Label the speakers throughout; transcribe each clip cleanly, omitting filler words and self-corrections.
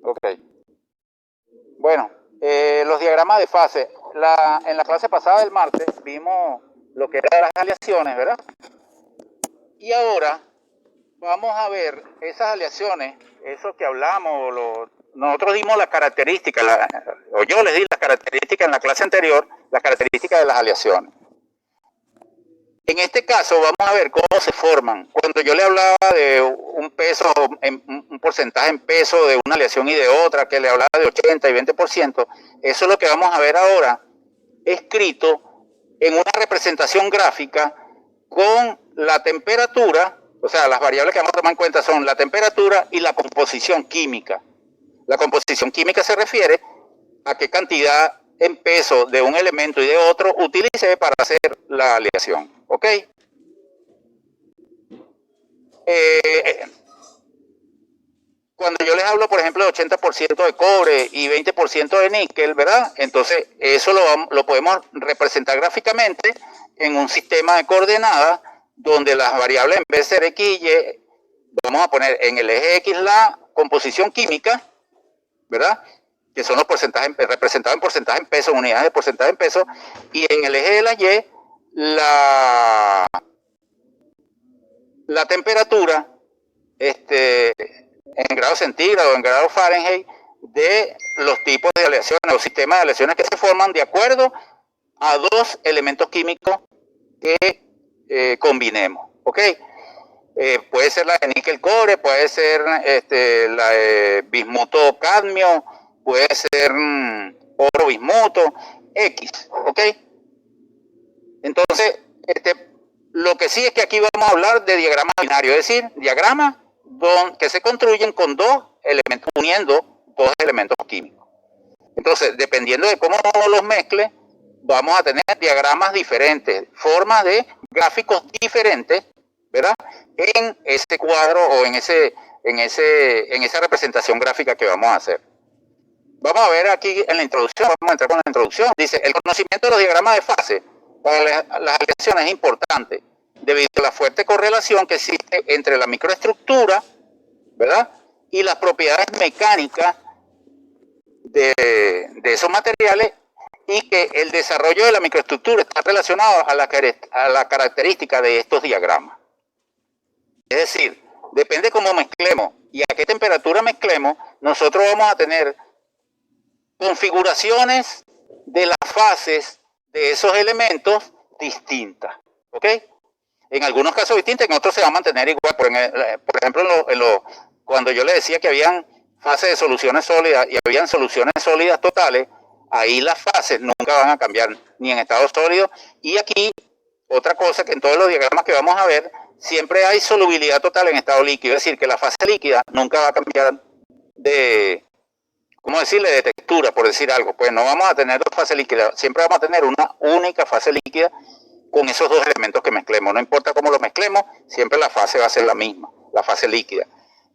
Speaker 1: Ok. Bueno, los diagramas de fase. En la clase pasada del martes vimos lo que eran las aleaciones, ¿verdad? Y ahora vamos a ver esas aleaciones, eso que hablamos, nosotros dimos las características, o yo les di las características en la clase anterior, las características de las aleaciones. En este caso vamos a ver cómo se forman. Cuando yo le hablaba de un peso, un porcentaje en peso de una aleación y de otra, que le hablaba de 80 y 20%, eso es lo que vamos a ver ahora escrito en una representación gráfica con la temperatura, o sea, las variables que vamos a tomar en cuenta son la temperatura y la composición química. La composición química se refiere a qué cantidad en peso de un elemento y de otro utilicé para hacer la aleación. ¿Ok? Cuando yo les hablo, por ejemplo, de 80% de cobre y 20% de níquel, ¿verdad? Entonces, eso lo podemos representar gráficamente en un sistema de coordenadas donde las variables, en vez de ser X y Y, vamos a poner en el eje X la composición química, ¿verdad? Que son los porcentajes representados en porcentaje en peso, unidades de porcentaje en peso, y en el eje de la Y, la temperatura, en grados centígrados, en grados Fahrenheit, de los tipos de aleaciones o sistemas de aleaciones que se forman de acuerdo a dos elementos químicos que combinemos. ¿Ok? Puede ser la de níquel cobre, puede ser la de bismuto cadmio, puede ser oro bismuto, X. ¿Ok? Entonces, lo que sí es que aquí vamos a hablar de diagramas binarios, es decir, diagramas que se construyen con dos elementos, uniendo dos elementos químicos. Entonces, dependiendo de cómo los mezcle, vamos a tener diagramas diferentes, formas de gráficos diferentes, ¿verdad? En ese cuadro o en esa representación gráfica que vamos a hacer. Vamos a ver aquí en la introducción, vamos a entrar con la introducción. Dice, el conocimiento de los diagramas de fase para las aleaciones es importante, debido a la fuerte correlación que existe entre la microestructura, ¿verdad? Y las propiedades mecánicas de esos materiales, y que el desarrollo de la microestructura está relacionado a la característica de estos diagramas. Es decir, depende cómo mezclemos y a qué temperatura mezclemos, nosotros vamos a tener configuraciones de las fases de esos elementos distintas. ¿Ok? En algunos casos distintas, en otros se va a mantener igual. Por ejemplo, cuando yo le decía que habían fases de soluciones sólidas y habían soluciones sólidas totales, ahí las fases nunca van a cambiar, ni en estado sólido. Y aquí, otra cosa que en todos los diagramas que vamos a ver, siempre hay solubilidad total en estado líquido. Es decir, que la fase líquida nunca va a cambiar de, ¿cómo decirle?, de textura, por decir algo. Pues no vamos a tener dos fases líquidas, siempre vamos a tener una única fase líquida con esos dos elementos que mezclemos. No importa cómo lo mezclemos, siempre la fase va a ser la misma, la fase líquida.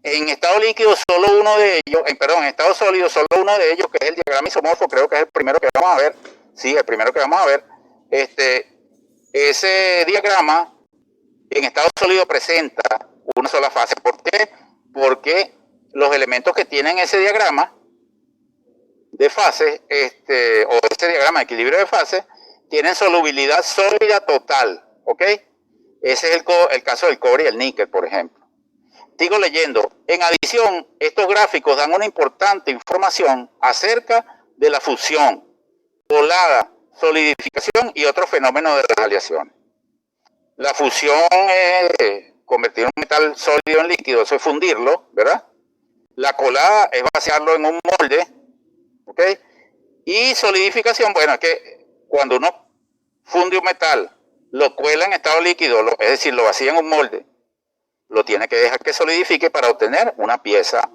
Speaker 1: En estado líquido, solo uno de ellos, en estado sólido, solo uno de ellos, que es el diagrama isomorfo, creo que es el primero que vamos a ver. Sí, el primero que vamos a ver. Ese diagrama en estado sólido presenta una sola fase. ¿Por qué? Porque los elementos que tienen ese diagrama de fase, o ese diagrama de equilibrio de fase, tienen solubilidad sólida total. ¿Ok? Ese es el caso del cobre y el níquel, por ejemplo. Sigo leyendo. En adición, estos gráficos dan una importante información acerca de la fusión, colada, solidificación y otros fenómenos de las aleaciones. La fusión es convertir un metal sólido en líquido, eso es fundirlo, ¿verdad? La colada es vaciarlo en un molde, ¿ok? Y solidificación, bueno, es que cuando uno funde un metal, lo cuela en estado líquido, es decir, lo vacía en un molde, lo tiene que dejar que solidifique para obtener una pieza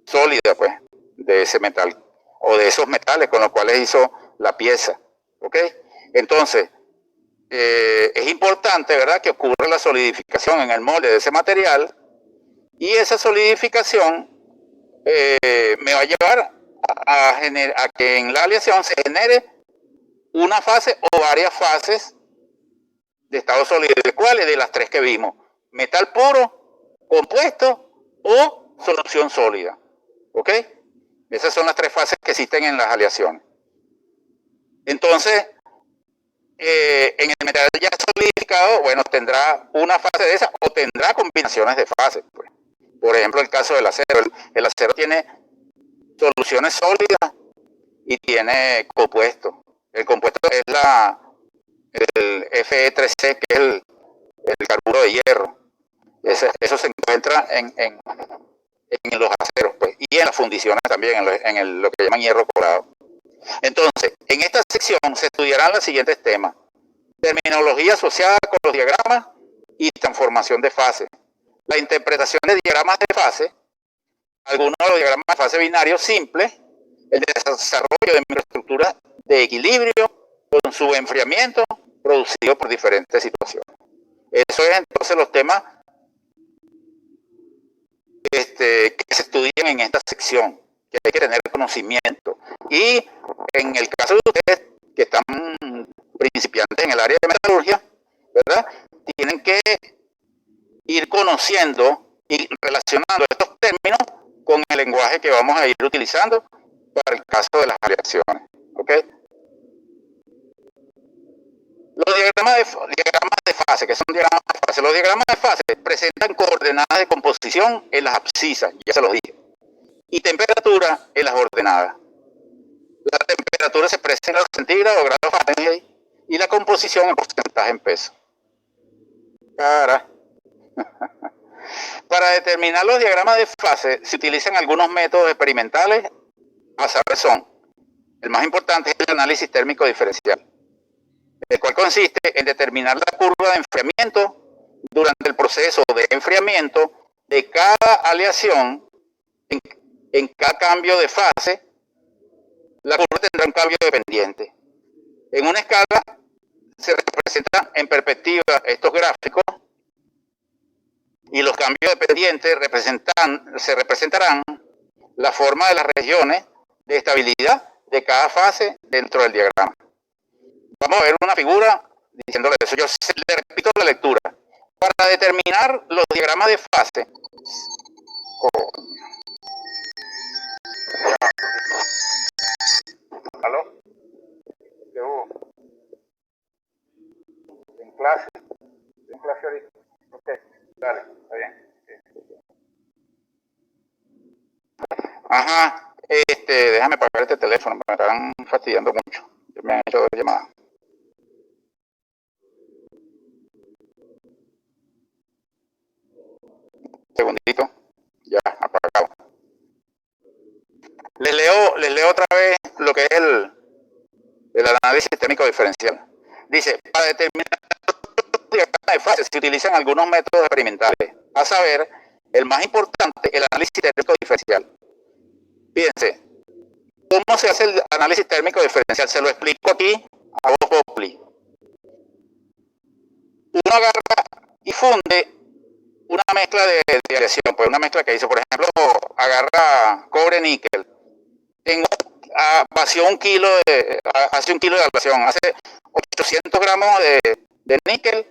Speaker 1: sólida, pues, de ese metal, o de esos metales con los cuales hizo la pieza, ¿ok? Entonces, es importante, ¿verdad?, que ocurra la solidificación en el molde de ese material, y esa solidificación me va a llevar a que en la aleación se genere una fase o varias fases de estado sólido. ¿De cuáles? De las tres que vimos: metal puro, compuesto o solución sólida. ¿Ok? Esas son las tres fases que existen en las aleaciones. Entonces, en el material ya solidificado, bueno, tendrá una fase de esa o tendrá combinaciones de fases. Pues. Por ejemplo, el caso del acero. El acero tiene soluciones sólidas y tiene compuestos. El compuesto es el Fe3C, que es el carburo de hierro. Eso se encuentra en los aceros, pues, y en las fundiciones también, en lo que llaman hierro colado. Entonces, en esta sección se estudiarán los siguientes temas: terminología asociada con los diagramas y transformación de fase, la interpretación de diagramas de fase, algunos de los diagramas de fase binarios simples, el desarrollo de microestructuras de equilibrio con su enfriamiento producido por diferentes situaciones. Eso es entonces los temas que se estudian en esta sección, que hay que tener conocimiento. Y en el caso de ustedes que están principiantes en el área de metalurgia, ¿verdad? Tienen que ir conociendo y relacionando estos términos con el lenguaje que vamos a ir utilizando para el caso de las aleaciones. ¿Ok? Los diagramas de fase, que son diagramas de fase. Los diagramas de fase presentan coordenadas de composición en las abscisas, ya se los dije, y temperatura en las ordenadas. La temperatura se expresa en grados centígrados o grados Fahrenheit y la composición en porcentaje en peso. Para determinar los diagramas de fase se utilizan algunos métodos experimentales, a saber son: el más importante es el análisis térmico diferencial, el cual consiste en determinar la curva de enfriamiento durante el proceso de enfriamiento de cada aleación. En cada cambio de fase, la curva tendrá un cambio dependiente. En una escala se representan en perspectiva estos gráficos y los cambios dependientes se representarán la forma de las regiones de estabilidad de cada fase dentro del diagrama. Vamos a ver una figura diciéndole eso. Yo le repito la lectura. Para determinar los diagramas de fase, ¿aló? ¿Qué hubo? En clase ahorita. Ok, dale, está bien. Ajá, déjame apagar este teléfono, me están fastidiando mucho. Me han hecho 2 llamadas. Segundito, ya apagado. Les leo otra vez lo que es el análisis térmico diferencial. Dice: para determinar los diagramas de fase se utilizan algunos métodos experimentales, a saber, el más importante, el análisis térmico diferencial. Fíjense, ¿cómo se hace el análisis térmico diferencial? Se lo explico aquí a voz populi. Uno agarra y funde una mezcla de aleación, pues una mezcla que hizo, por ejemplo, agarra cobre-níquel, vació hace 1 kilo de aleación, hace 800 gramos de níquel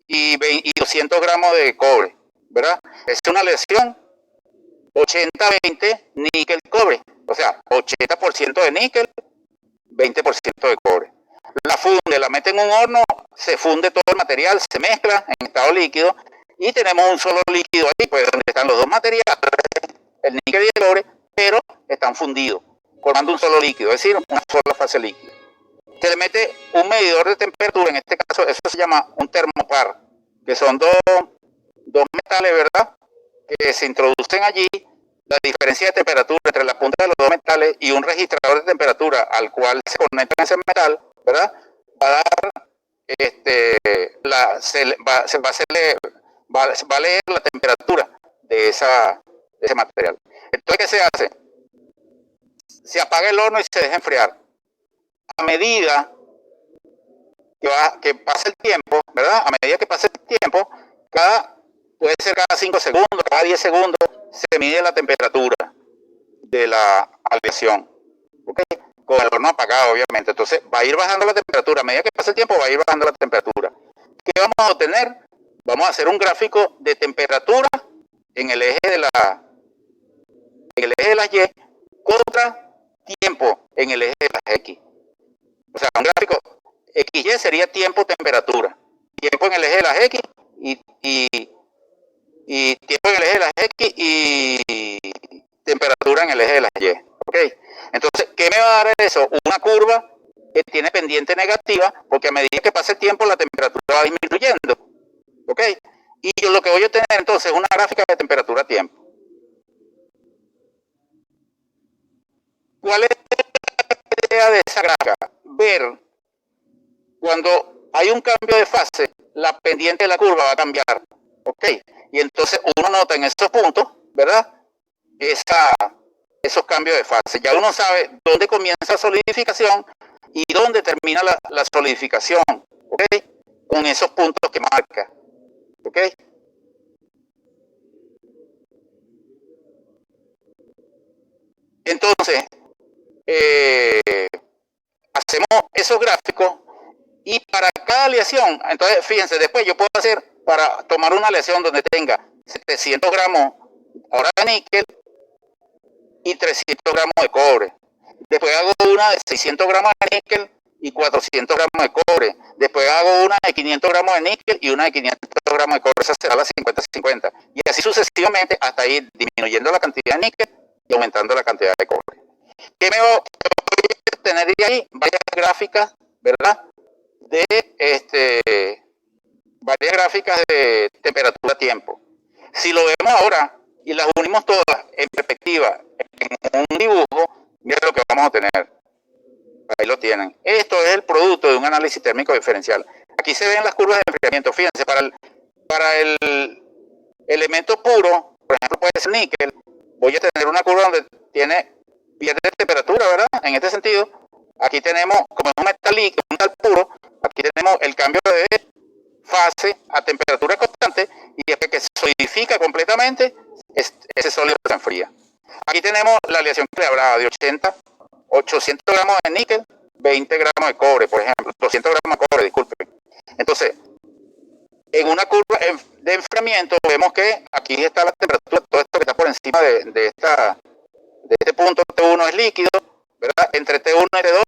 Speaker 1: y 200 gramos de cobre, ¿verdad? Es una aleación 80-20 níquel-cobre, o sea, 80% de níquel, 20% de cobre. La funde, la mete en un horno, se funde todo el material, se mezcla en estado líquido y tenemos un solo líquido ahí, pues donde están los dos materiales, el níquel y el cobre, pero están fundidos, formando un solo líquido, es decir, una sola fase líquida. Se le mete un medidor de temperatura, en este caso eso se llama un termopar, que son dos metales, ¿verdad?, que se introducen allí. La diferencia de temperatura entre la punta de los dos metales y un registrador de temperatura al cual se conecta ese metal, ¿verdad?, va a dar, va a leer la temperatura de ese material. Entonces, ¿qué se hace? Se apaga el horno y se deja enfriar. A medida que pasa el tiempo, ¿verdad? A medida que pasa el tiempo, puede ser cada 5 segundos, cada 10 segundos, se mide la temperatura de la aleación, ¿ok? Con el horno apagado, obviamente. Entonces va a ir bajando la temperatura. A medida que pasa el tiempo, va a ir bajando la temperatura. ¿Qué vamos a obtener? Vamos a hacer un gráfico de temperatura en el eje de la las Y contra tiempo en el eje de las X. O sea, un gráfico XY sería tiempo-temperatura. Tiempo en el eje de las X y tiempo en el eje de las X y temperatura en el eje de las Y. ¿Ok? Entonces, ¿qué me va a dar eso? Una curva que tiene pendiente negativa, porque a medida que pase el tiempo la temperatura va disminuyendo. ¿Ok? Y yo lo que voy a tener entonces es una gráfica de temperatura-tiempo. ¿Cuál es la idea de esa gráfica? Ver cuando hay un cambio de fase, la pendiente de la curva va a cambiar. ¿Ok? Y entonces uno nota en esos puntos, ¿verdad? Esos cambios de fase. Ya uno sabe dónde comienza la solidificación y dónde termina la solidificación. ¿Ok? Con esos puntos que marca. ¿Ok? Entonces, hacemos esos gráficos y para cada aleación, entonces fíjense, después yo puedo hacer, para tomar una aleación donde tenga 700 gramos ahora de níquel y 300 gramos de cobre. Después hago una de 600 gramos de níquel y 400 gramos de cobre. Después hago una de 500 gramos de níquel y una de 500 gramos de cobre. Esa será la 50-50. Y así sucesivamente hasta ir disminuyendo la cantidad de níquel y aumentando la cantidad de cobre. ¿Qué me voy a tener ahí? Varias gráficas, ¿verdad? Varias gráficas de temperatura-tiempo. Si lo vemos ahora y las unimos todas en perspectiva, en un dibujo, mira lo que vamos a tener. Ahí lo tienen. Esto es el producto de un análisis térmico diferencial. Aquí se ven las curvas de enfriamiento. Fíjense, para el elemento puro, por ejemplo, puede ser níquel, voy a tener una curva donde pierde temperatura, ¿verdad? En este sentido, aquí tenemos, como es un metal líquido, un metal puro, aquí tenemos el cambio de fase a temperatura constante y después que se solidifica completamente, ese sólido se enfría. Aquí tenemos la aleación que le hablaba de 800 gramos de níquel, 20 gramos de cobre, por ejemplo, 200 gramos de cobre, disculpen. Entonces, en una curva de enfriamiento vemos que aquí está la temperatura, todo esto que está por encima de este punto T1 es líquido, ¿verdad? Entre T1 y T2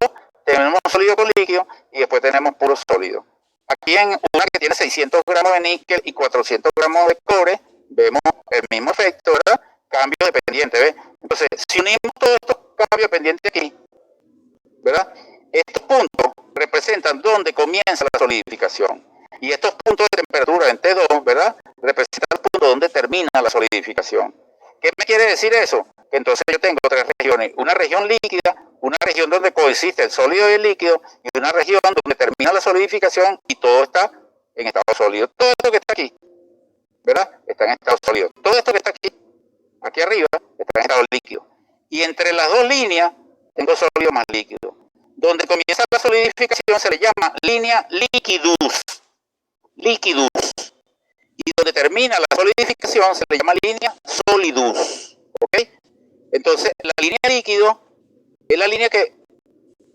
Speaker 1: tenemos sólido con líquido y después tenemos puro sólido. Aquí en una que tiene 600 gramos de níquel y 400 gramos de cobre, vemos el mismo efecto, ¿verdad? Cambio de pendiente, ¿ves? Entonces, si unimos todos estos cambios pendientes aquí, ¿verdad? Estos puntos representan dónde comienza la solidificación. Y estos puntos de temperatura en T2, ¿verdad? Representan el punto donde termina la solidificación. ¿Qué me quiere decir eso? Que entonces yo tengo tres regiones. Una región líquida, una región donde coexiste el sólido y el líquido, y una región donde termina la solidificación y todo está en estado sólido. Todo esto que está aquí, ¿verdad? Está en estado sólido. Todo esto que está aquí arriba, está en estado líquido. Y entre las dos líneas tengo sólido más líquido. Donde comienza la solidificación se le llama línea liquidus. Liquidus. Y donde termina la solidificación se le llama línea solidus. ¿Ok? Entonces, la línea líquido es la línea que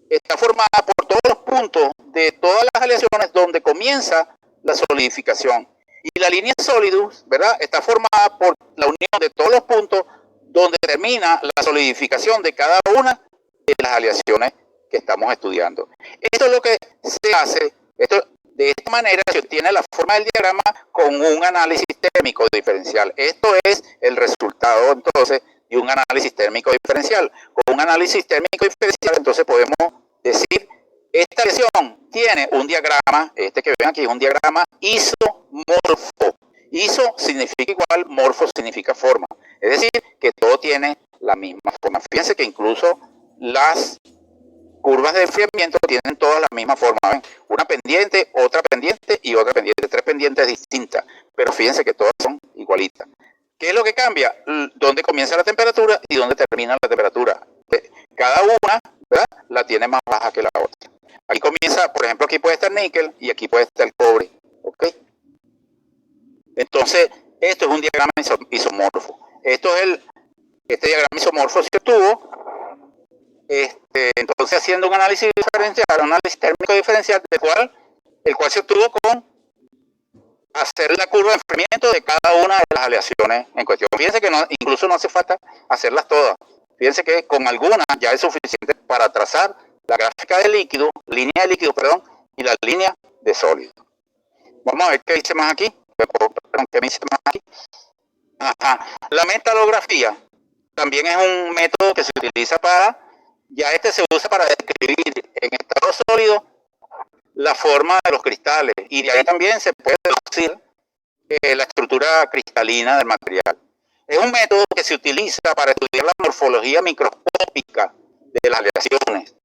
Speaker 1: está formada por todos los puntos de todas las aleaciones donde comienza la solidificación. Y la línea solidus, ¿verdad? Está formada por la unión de todos los puntos donde termina la solidificación de cada una de las aleaciones que estamos estudiando. Esto es lo que se hace, de esta manera se obtiene la forma del diagrama con un análisis térmico diferencial. Esto es el resultado entonces de un análisis térmico diferencial. Con un análisis térmico diferencial entonces podemos decir, esta aleación tiene un diagrama, este que ven aquí es un diagrama isomorfo. Iso significa igual, morfo significa forma. Es decir, que todo tiene la misma forma. Fíjense que incluso las curvas de enfriamiento tienen todas la misma forma. ¿Ven? Una pendiente, otra pendiente y otra pendiente. Tres pendientes distintas. Pero fíjense que todas son igualitas. ¿Qué es lo que cambia? Dónde comienza la temperatura y dónde termina la temperatura. Cada una, ¿verdad? La tiene más baja que la otra. Aquí comienza, por ejemplo, aquí puede estar níquel y aquí puede estar el cobre. ¿Ok? Entonces, esto es un diagrama isomorfo. Este diagrama isomorfo se obtuvo, entonces haciendo un análisis diferencial, un análisis térmico diferencial, el cual se obtuvo con hacer la curva de enfriamiento de cada una de las aleaciones en cuestión. Fíjense que incluso no hace falta hacerlas todas. Fíjense que con algunas ya es suficiente para trazar la gráfica de líquido, línea de líquido, perdón, y la línea de sólido. Vamos a ver qué dice más aquí. Perdón, ¿qué me dice más aquí? Ajá. La metalografía también es un método que se utiliza para, ya este se usa para describir en estado sólido la forma de los cristales, y de ahí también se puede deducir la estructura cristalina del material. Es un método que se utiliza para estudiar la morfología microscópica de las aleaciones.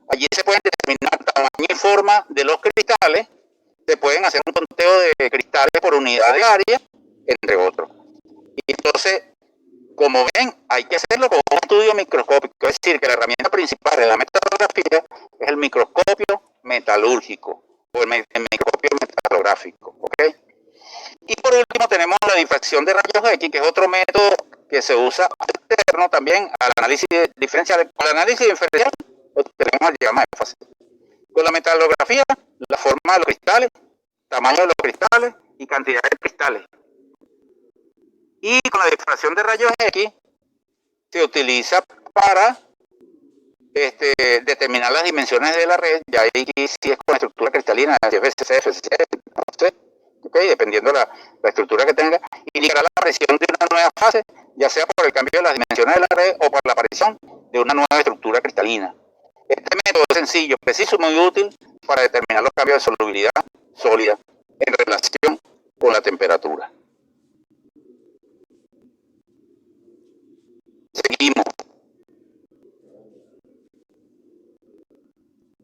Speaker 1: Allí se pueden determinar tamaño y forma de los cristales, se pueden hacer un conteo de cristales por unidad de área, entre otros. Y entonces, como ven, hay que hacerlo con un estudio microscópico, es decir, que la herramienta principal de la metalografía es el microscopio metalúrgico o el microscopio metalográfico, ¿ok? Y por último tenemos la difracción de rayos X, que es otro método que se usa alterno también al análisis diferencial. Con el análisis diferencial tenemos el diagrama de fase. Con la metalografía, la forma de los cristales, tamaño de los cristales y cantidad de cristales. Y con la difracción de rayos X se utiliza para determinar las dimensiones de la red, ya ahí si es con estructura cristalina, si es FCC, FCC, no sé, okay, dependiendo la estructura que tenga, indicará la aparición de una nueva fase, ya sea por el cambio de las dimensiones de la red o por la aparición de una nueva estructura cristalina. Este método es sencillo, preciso y muy útil para determinar los cambios de solubilidad sólida en relación con la temperatura. Seguimos.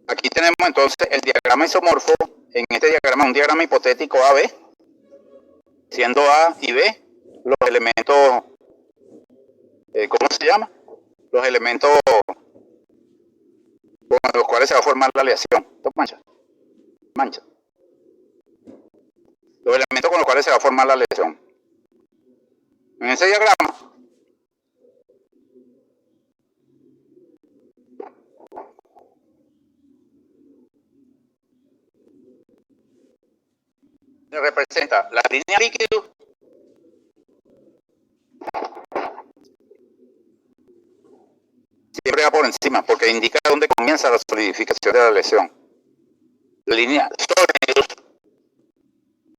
Speaker 1: Aquí tenemos entonces el diagrama isomorfo. En este diagrama, un diagrama hipotético AB, siendo A y B los elementos, ¿cómo se llama? Los elementos con los cuales se va a formar la aleación. Mancha. Los elementos con los cuales se va a formar la aleación. En ese diagrama, se representa la línea líquido siempre va por encima porque indica dónde comienza la solidificación de la aleación. La línea sólidos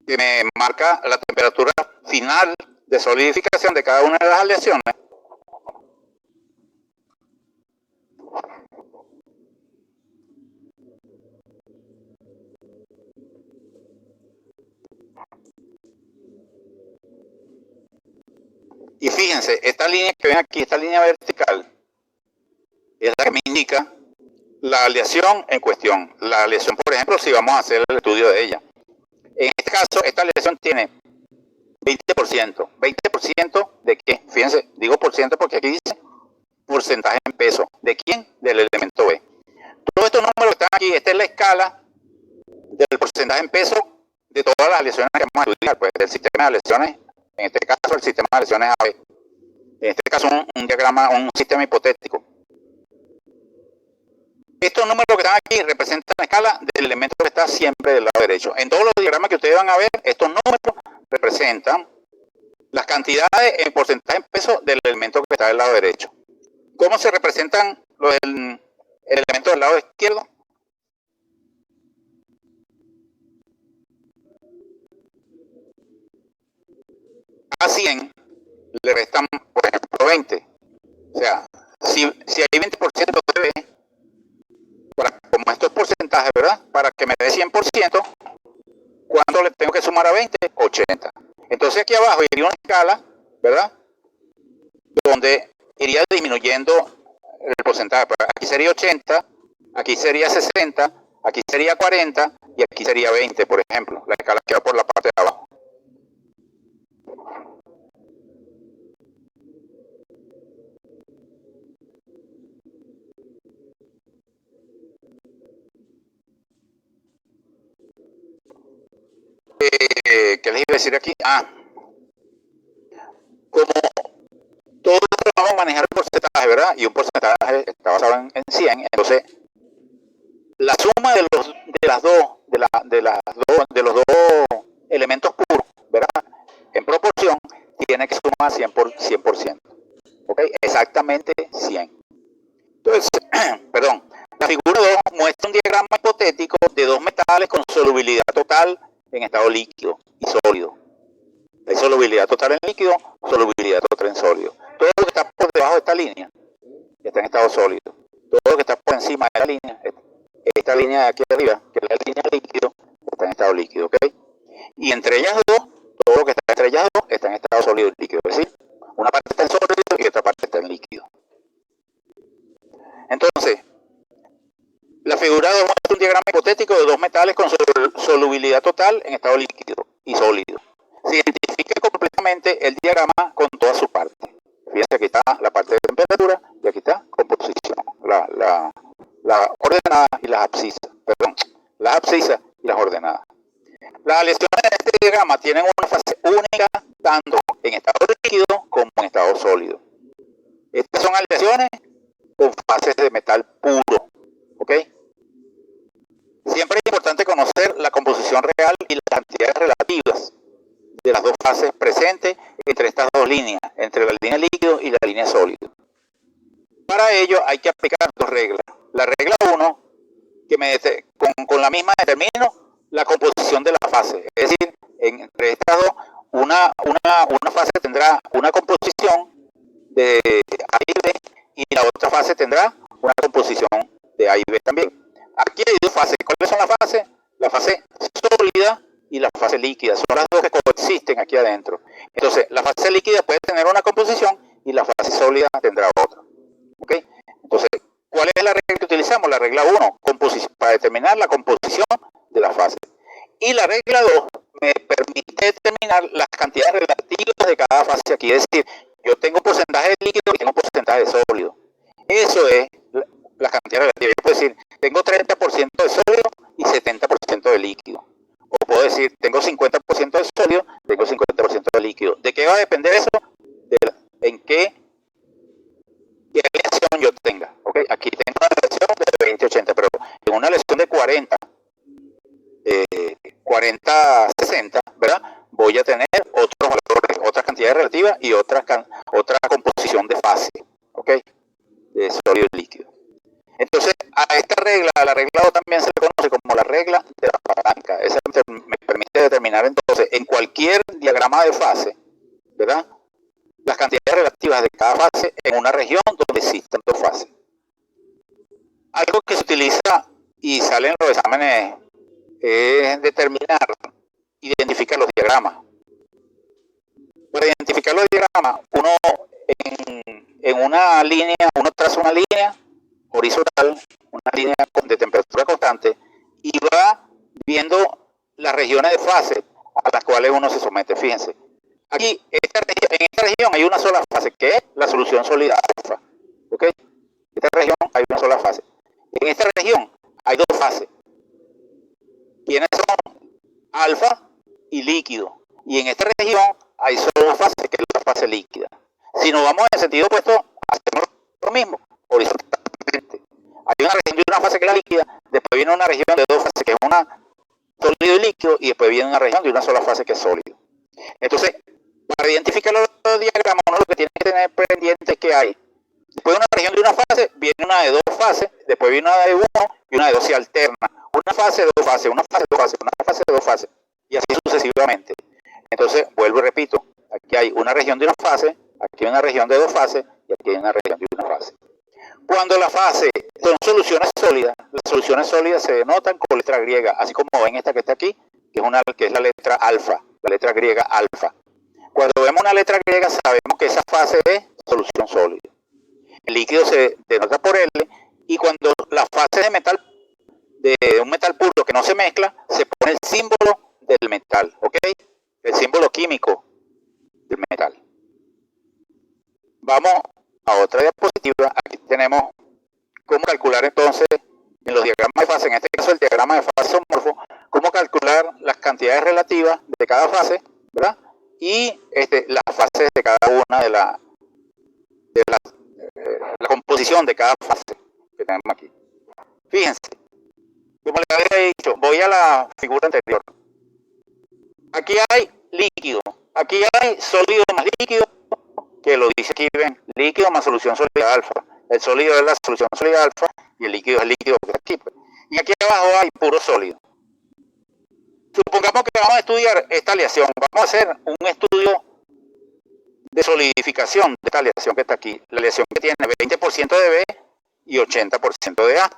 Speaker 1: que me marca la temperatura final de solidificación de cada una de las aleaciones. Y fíjense, esta línea que ven aquí, esta línea vertical, es la que me indica la aleación en cuestión. La aleación, por ejemplo, si vamos a hacer el estudio de ella. En este caso, esta aleación tiene 20%. ¿20% de qué? Fíjense, digo por ciento porque aquí dice porcentaje en peso. ¿De quién? Del elemento B. Todos estos números que están aquí, esta es la escala del porcentaje en peso de todas las aleaciones que vamos a estudiar, pues del sistema de aleaciones, en este caso el sistema de aleaciones AB. En este caso un diagrama, un sistema hipotético. Estos números que están aquí representan la escala del elemento que está siempre del lado derecho. En todos los diagramas que ustedes van a ver, estos números representan las cantidades en porcentaje en peso del elemento que está del lado derecho. ¿Cómo se representan el elemento del lado izquierdo? A 100 le restan, por ejemplo, 20. O sea, si hay 20% de B, como esto es porcentaje, ¿verdad? Para que me dé 100%, ¿cuánto le tengo que sumar a 20? 80. Entonces aquí abajo iría una escala, ¿verdad? Donde iría disminuyendo el porcentaje. Aquí sería 80, aquí sería 60, aquí sería 40 y aquí sería 20, por ejemplo. La escala que va por la parte de abajo. ¿Qué les iba a decir aquí? Como todo esto lo vamos a manejar el porcentaje, ¿verdad? Y un porcentaje está basado en 100, entonces la suma de los dos elementos puros, ¿verdad? En proporción, tiene que sumar 100%. ¿ok? Exactamente 100. Entonces, perdón, la figura 2 muestra un diagrama hipotético de dos metales con solubilidad total en estado líquido y sólido. Hay solubilidad total en líquido, solubilidad total en sólido. Todo lo que está por debajo de esta línea está en estado sólido. Todo lo que está por encima de la línea, esta línea de aquí arriba, que es la línea líquido, está en estado líquido, ¿ok? Y entre ellas dos, todo lo que está entre ellas dos está en estado sólido y líquido. Es decir, una parte está en sólido y otra parte está en líquido. Entonces, la figura 2 muestra un diagrama hipotético de dos metales con solubilidad total en estado líquido y sólido. Se identifica completamente el diagrama con toda su parte. Fíjense, aquí está la parte de temperatura y aquí está composición, la ordenada y las abscisas, perdón, las abscisas y las ordenadas. Las lesiones de este diagrama tienen una fase única tanto en estado líquido como en estado sólido. Estas son aleaciones con fases de metal puro, ¿ok? Siempre es importante conocer la composición real y las cantidades relativas de las dos fases presentes entre estas dos líneas, entre la línea líquido y la línea sólido. Para ello hay que aplicar dos reglas. La regla 1, que con la misma determino la composición de la fase. Es decir, entre estas dos, una fase tendrá una composición de A y B y la otra fase tendrá una composición de A y B también. Aquí hay dos fases. ¿Cuáles son las fases? La fase sólida y la fase líquida. Son las dos que coexisten aquí adentro. Entonces, la fase líquida puede tener una composición y la fase sólida tendrá otra. ¿Ok? Entonces, ¿cuál es la regla que utilizamos? La regla 1, para determinar la composición de la fase. Y la regla 2 me permite determinar las cantidades relativas de cada fase aquí. Es decir, yo tengo porcentaje de líquido y tengo porcentaje de sólido. Eso es la cantidad relativa. Yo puedo decir, tengo 30% de sólido y 70% de líquido. O puedo decir, tengo 50% de sólido, tengo 50% de líquido. ¿De qué va a depender eso? En qué aleación yo tenga. ¿Okay? Aquí tengo una aleación de 20-80, pero en una aleación de 40-60, ¿verdad? Voy a tener otros valores, otras cantidades relativas y otra composición de fase, ¿ok? De sólido y líquido. Entonces, a esta regla, a la regla 2 también se le conoce como la regla de la palanca. Esa me permite determinar entonces en cualquier diagrama de fase, ¿verdad? Las cantidades relativas de cada fase en una región donde existan dos fases. Algo que se utiliza y sale en los exámenes es determinar, identificar los diagramas. Para identificar los diagramas, uno en una línea, uno traza una línea horizontal, una línea de temperatura constante, y va viendo las regiones de fase a las cuales uno se somete. Fíjense, aquí en esta región hay una sola fase, que es la solución sólida alfa. ¿Ok? En esta región hay una sola fase. En esta región hay dos fases. ¿Quiénes son? Alfa y líquido. Y en esta región hay solo una fase, que es la fase líquida. Si nos vamos en sentido opuesto, hacemos lo mismo, horizontalmente. Hay una región de una fase que es la líquida, después viene una región de dos fases, que es una sólido y líquido, y después viene una región de una sola fase, que es sólido. Entonces, para identificar los diagramas, uno lo que tiene que tener pendiente es que hay, después de una región de una fase, viene una de dos fases, después viene una de uno y una de dos, se alterna. Una fase, dos fases, una fase, dos fases, una fase, dos fases, y así sucesivamente. Entonces, vuelvo y repito, aquí hay una región de una fase, aquí hay una región de dos fases, y aquí hay una región de una fase. Cuando la fase son soluciones sólidas, las soluciones sólidas se denotan con letra griega, así como ven esta que está aquí, que es la letra alfa, la letra griega alfa. Cuando vemos una letra griega, sabemos que esa fase es solución sólida. El líquido se denota por L, y cuando la fase de un metal puro que no se mezcla, se pone el símbolo del metal, ¿ok? El símbolo químico del metal. Vamos a otra diapositiva. Aquí tenemos cómo calcular entonces en los diagramas de fase, en este caso el diagrama de fase isomorfo, cómo calcular las cantidades relativas de cada fase, ¿verdad? Y las fases de cada una de la composición de cada fase que tenemos aquí. Fíjense, como les había dicho, voy a la figura anterior. Aquí hay líquido, aquí hay sólido más líquido que lo dice aquí, ven, líquido más solución sólida alfa. El sólido es la solución sólida alfa y el líquido es el líquido que está aquí, pues. Y aquí abajo hay puro sólido. Supongamos que vamos a estudiar esta aleación. Vamos a hacer un estudio de solidificación de esta aleación que está aquí. La aleación que tiene 20% de B y 80% de A.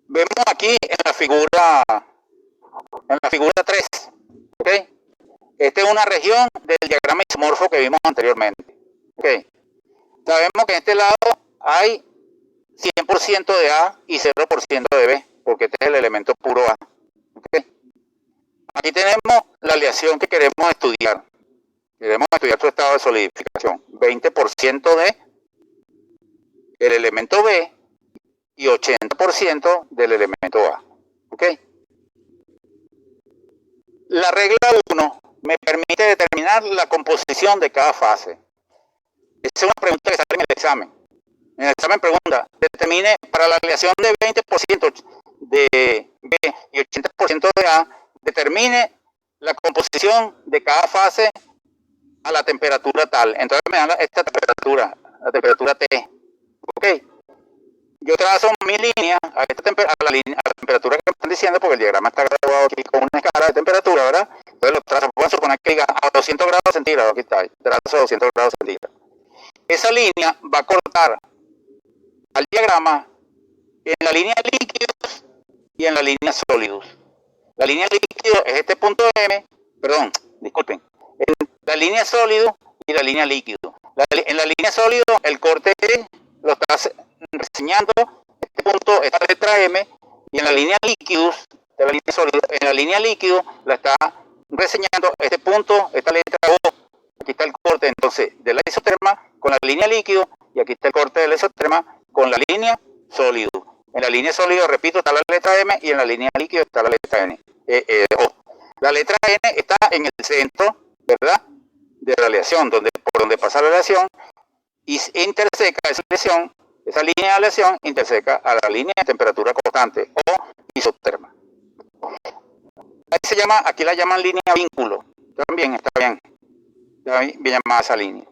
Speaker 1: Vemos aquí en la figura 3, ¿okay? Esta es una región del diagrama isomorfo que vimos anteriormente. ¿Okay? Sabemos que en este lado hay 100% de A y 0% de B, porque este es el elemento puro A. ¿Okay? Aquí tenemos la aleación que queremos estudiar. Queremos estudiar su estado de solidificación. 20% de el elemento B y 80% del elemento A. ¿Ok? La regla 1 me permite determinar la composición de cada fase. Esa es una pregunta que sale en el examen. En el examen pregunta, determine para la aleación de 20% de B y 80% de A, determine la composición de cada fase a la temperatura tal. Entonces me dan esta temperatura, la temperatura T. ¿Ok? Yo trazo mi línea a la temperatura que me están diciendo, porque el diagrama está grabado aquí con una escala de temperatura, ¿verdad? Entonces lo trazo, vamos a suponer que diga a 200 grados centígrados, aquí está, trazo a 200 grados centígrados. Esa línea va a cortar al diagrama en la línea líquidos y en la línea sólidos. La línea líquido es este punto M, perdón, disculpen, en la línea sólido y la línea líquido. En la línea sólido el corte lo está reseñando este punto, esta letra M, y en la línea líquidos, de la línea sólido, en la línea líquido la está reseñando este punto, esta letra O. Aquí está el corte entonces de la isoterma con la línea líquido, y aquí está el corte de la isoterma con la línea sólido. En la línea sólido, repito, está la letra M, y en la línea líquido está la letra N. O. La letra N está en el centro, ¿verdad?, de la aleación, por donde pasa la aleación, y interseca esa aleación, esa línea de aleación interseca a la línea de temperatura constante o isoterma. Aquí la llaman línea vínculo. También está bien llamada esa línea.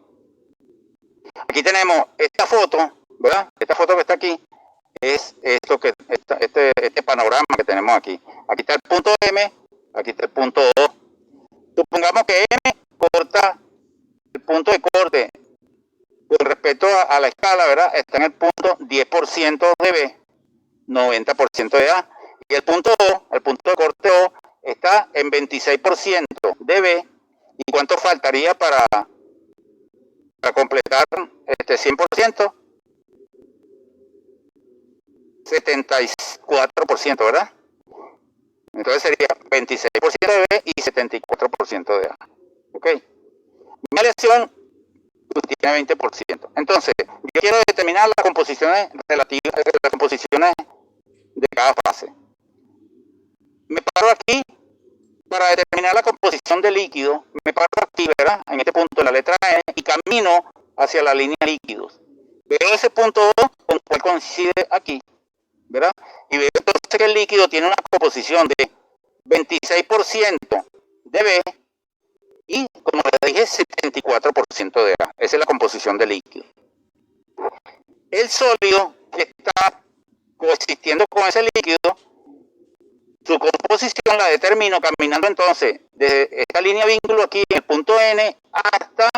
Speaker 1: Aquí tenemos esta foto, ¿verdad? Esta foto que está aquí es este panorama que tenemos aquí. Aquí está el punto M, aquí está el punto O. Supongamos que M corta el punto de corte con respecto a la escala, ¿verdad? Está en el punto 10% de B, 90% de A. Y el punto O, el punto de corte O, está en 26% de B. ¿Y cuánto faltaría para completar este 100%? 74%, ¿verdad? Entonces sería 26% de B y 74% de A. ¿Ok? Mi aleación tiene 20%. Entonces, yo quiero determinar las composiciones relativas, las composiciones de cada fase. Me paro aquí para determinar la composición de líquido. Me paro aquí, ¿verdad?, en este punto de la letra N, y camino hacia la línea líquidos. Veo ese punto O con el cual coincide aquí, ¿verdad? Y veo entonces que el líquido tiene una composición de 26% de B y, como les dije, 74% de A. Esa es la composición del líquido. El sólido que está coexistiendo con ese líquido, su composición la determino caminando entonces desde esta línea vínculo aquí en el punto N hasta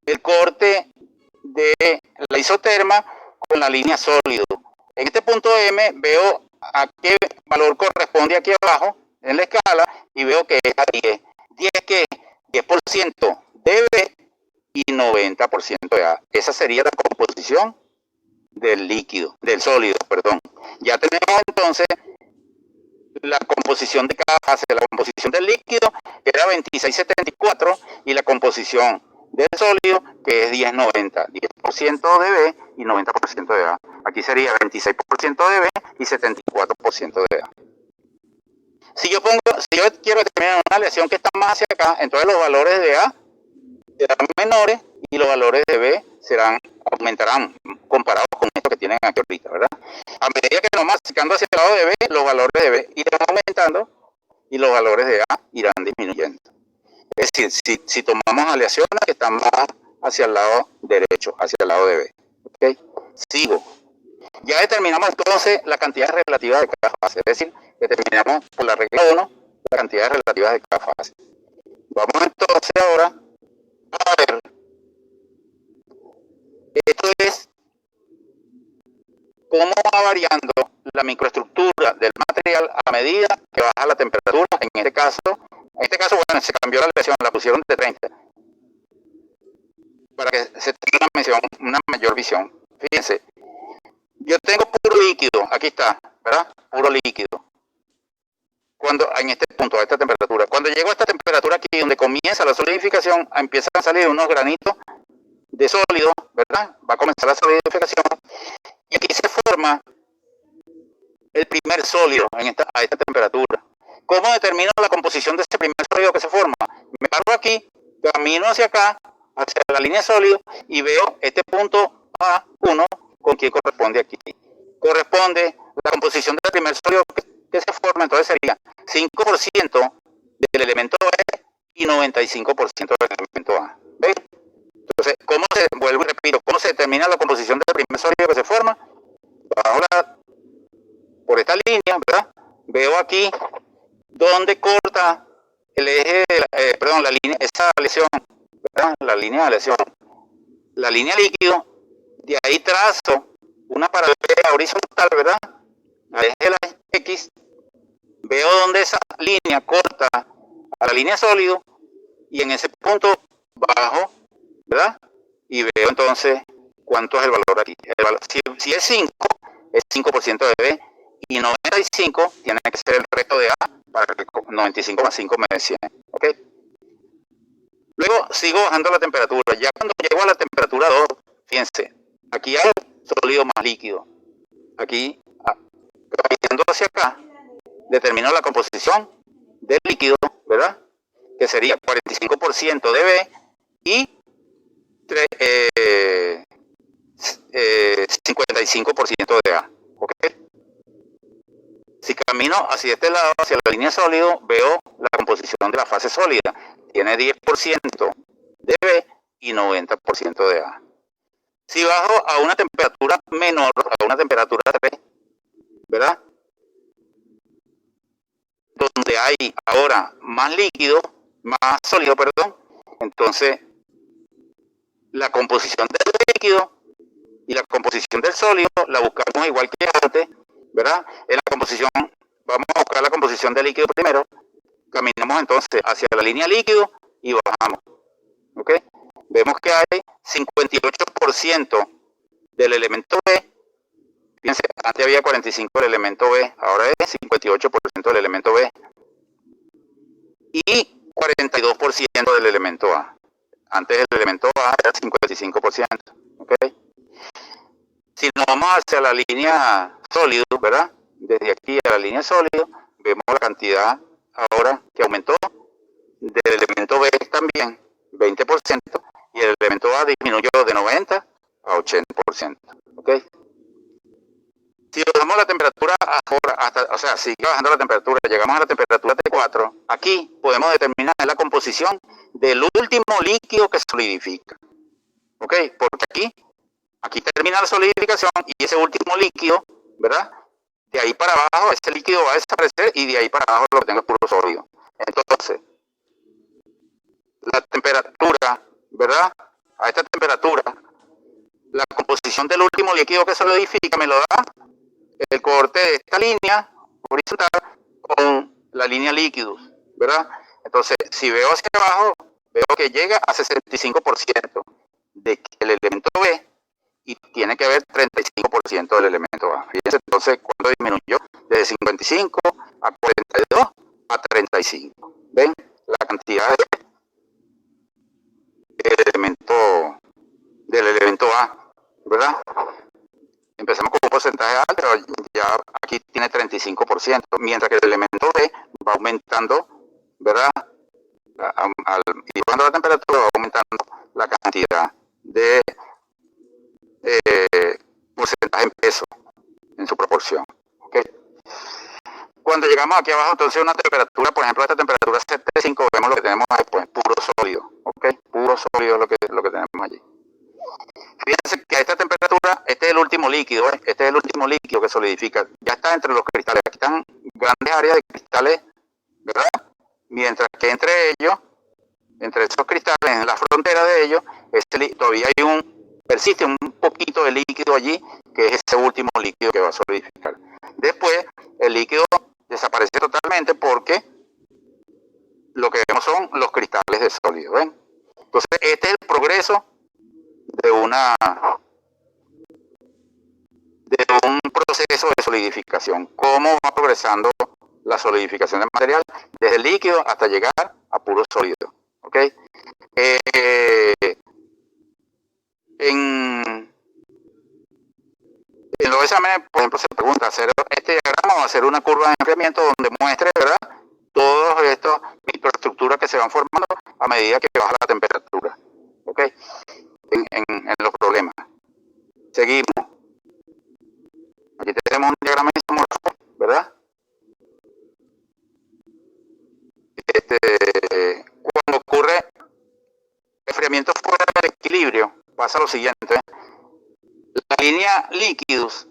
Speaker 1: el corte de la isoterma con la línea sólido. En este punto M veo a qué valor corresponde aquí abajo en la escala y veo que es a 10. 10 que 10% de B y 90% de A. Esa sería la composición del líquido, del sólido, perdón. Ya tenemos entonces la composición de cada fase. La composición del líquido era 2674 y la composición del sólido que es 1090. 10% de B y 90% de A. Aquí sería 26% de B y 74% de A. Si yo quiero determinar una aleación que está más hacia acá, entonces los valores de A serán menores y los valores de B aumentarán comparados con esto que tienen aquí ahorita, ¿verdad? A medida que nos vamos acercando hacia el lado de B, los valores de B irán aumentando y los valores de A irán disminuyendo. Es decir, si tomamos aleaciones que están más hacia el lado derecho, hacia el lado de B. ¿Okay? Sigo. Ya determinamos entonces la cantidad relativa de cada fase, es decir, determinamos por la regla 1 la cantidad relativa de cada fase. Vamos entonces ahora a ver, esto es cómo va variando la microestructura del material a medida que baja la temperatura. En este caso, bueno, se cambió la aleación, la pusieron de 30 para que se tenga una mayor visión. Fíjense, yo tengo puro líquido, aquí está, ¿verdad? Puro líquido. Cuando en este punto, a esta temperatura, cuando llego a esta temperatura aquí, donde comienza la solidificación, empiezan a salir unos granitos de sólido, ¿verdad? Va a comenzar la solidificación y aquí se forma el primer sólido a esta temperatura. ¿Cómo determino la composición de ese primer sólido que se forma? Me paro aquí, camino hacia acá, hacia la línea de sólido y veo este punto A1 con quien corresponde aquí. Corresponde la composición del primer sólido que se forma, entonces sería 5% del elemento B y 95% del elemento A. ¿Ven? Entonces, vuelvo y repito, ¿cómo se determina la composición del primer sólido que se forma? Por esta línea, ¿verdad? Veo aquí donde corta el eje, la línea, esa lesión, ¿verdad? La línea de lesión. La línea líquido, de ahí trazo una paralela horizontal, ¿verdad? Al eje de la X, veo donde esa línea corta a la línea sólido y en ese punto bajo, ¿verdad? Y veo entonces cuánto es el valor aquí. Si es 5, es 5% de B y 95 tiene que ser el resto de A para que 95 más 5 me dé 100. ¿Ok? Luego sigo bajando la temperatura. Ya cuando llego a la temperatura 2, fíjense, aquí hay sólido más líquido. Aquí, caminando hacia acá, determino la composición del líquido, ¿verdad? Que sería 45% de B y 55% de A. ¿Ok? Si camino hacia este lado, hacia la línea sólido, veo la composición de la fase sólida. Tiene 10% de B y 90% de A. Si bajo a una temperatura menor, a una temperatura de B, ¿verdad? Donde hay ahora más líquido, más sólido, perdón, entonces la composición del líquido y la composición del sólido la buscamos igual que antes, ¿verdad? En la composición, vamos a buscar la composición del líquido primero, caminamos entonces hacia la línea líquido y bajamos, ¿ok? Vemos que hay 58% del elemento B, fíjense, antes había 45% del elemento B, ahora es 58% del elemento B, y 42% del elemento A. Antes el elemento A era 55%, ¿ok? Si nos vamos hacia la línea sólido, ¿verdad? Desde aquí a la línea sólido, vemos la cantidad ahora que aumentó del elemento B también, 20%, y el elemento A disminuyó de 90 a 80%, ¿ok? Si bajamos la temperatura ahora, sigue bajando la temperatura, llegamos a la temperatura T4, aquí podemos determinar la composición del último líquido que solidifica, ¿ok? Porque aquí termina la solidificación y ese último líquido, ¿verdad? De ahí para abajo, ese líquido va a desaparecer y de ahí para abajo lo que tengo es puro sólido. Entonces, la temperatura, ¿verdad? A esta temperatura, la composición del último líquido que solidifica me lo da el corte de esta línea horizontal con la línea líquidos, ¿verdad? Entonces, si veo hacia abajo, veo que llega a 65% del elemento B y tiene que haber 35% del elemento A. Fíjense entonces cuando disminuyó de 55 a 42 a 35. ¿Ven? La cantidad del elemento A, ¿verdad? Empezamos con un porcentaje alto, pero ya aquí tiene 35%, mientras que el elemento B va aumentando, ¿verdad? Y cuando la temperatura va aumentando la cantidad de porcentaje en peso, en su proporción. ¿Okay? Cuando llegamos aquí abajo, entonces una temperatura, por ejemplo, esta temperatura 75, vemos lo que tenemos ahí, pues puro sólido, ¿ok? Puro sólido es lo que tenemos allí. Fíjense que a esta temperatura, este es el último líquido, ¿eh? Este es el último líquido que solidifica. Ya está entre los cristales, aquí están grandes áreas de cristales, ¿verdad? Mientras que entre ellos, entre esos cristales, en la frontera de ellos, todavía persiste un poquito de líquido allí, que es ese último líquido que va a solidificar. Después, el líquido desaparece totalmente porque lo que vemos son los cristales de sólido, ¿ven? Entonces, este es el progreso de un proceso de solidificación. ¿Cómo va progresando la solidificación del material? Desde el líquido hasta llegar a puro sólido, ¿ok? En los exámenes, por ejemplo, se pregunta hacer este diagrama o hacer una curva de enfriamiento donde muestre, ¿verdad?, todas estas microestructuras que se van formando a medida que baja la temperatura, ¿ok? En los problemas. Seguimos. Aquí tenemos un diagrama isomorfo, ¿verdad? Cuando ocurre enfriamiento fuera del equilibrio, pasa lo siguiente. La línea líquidos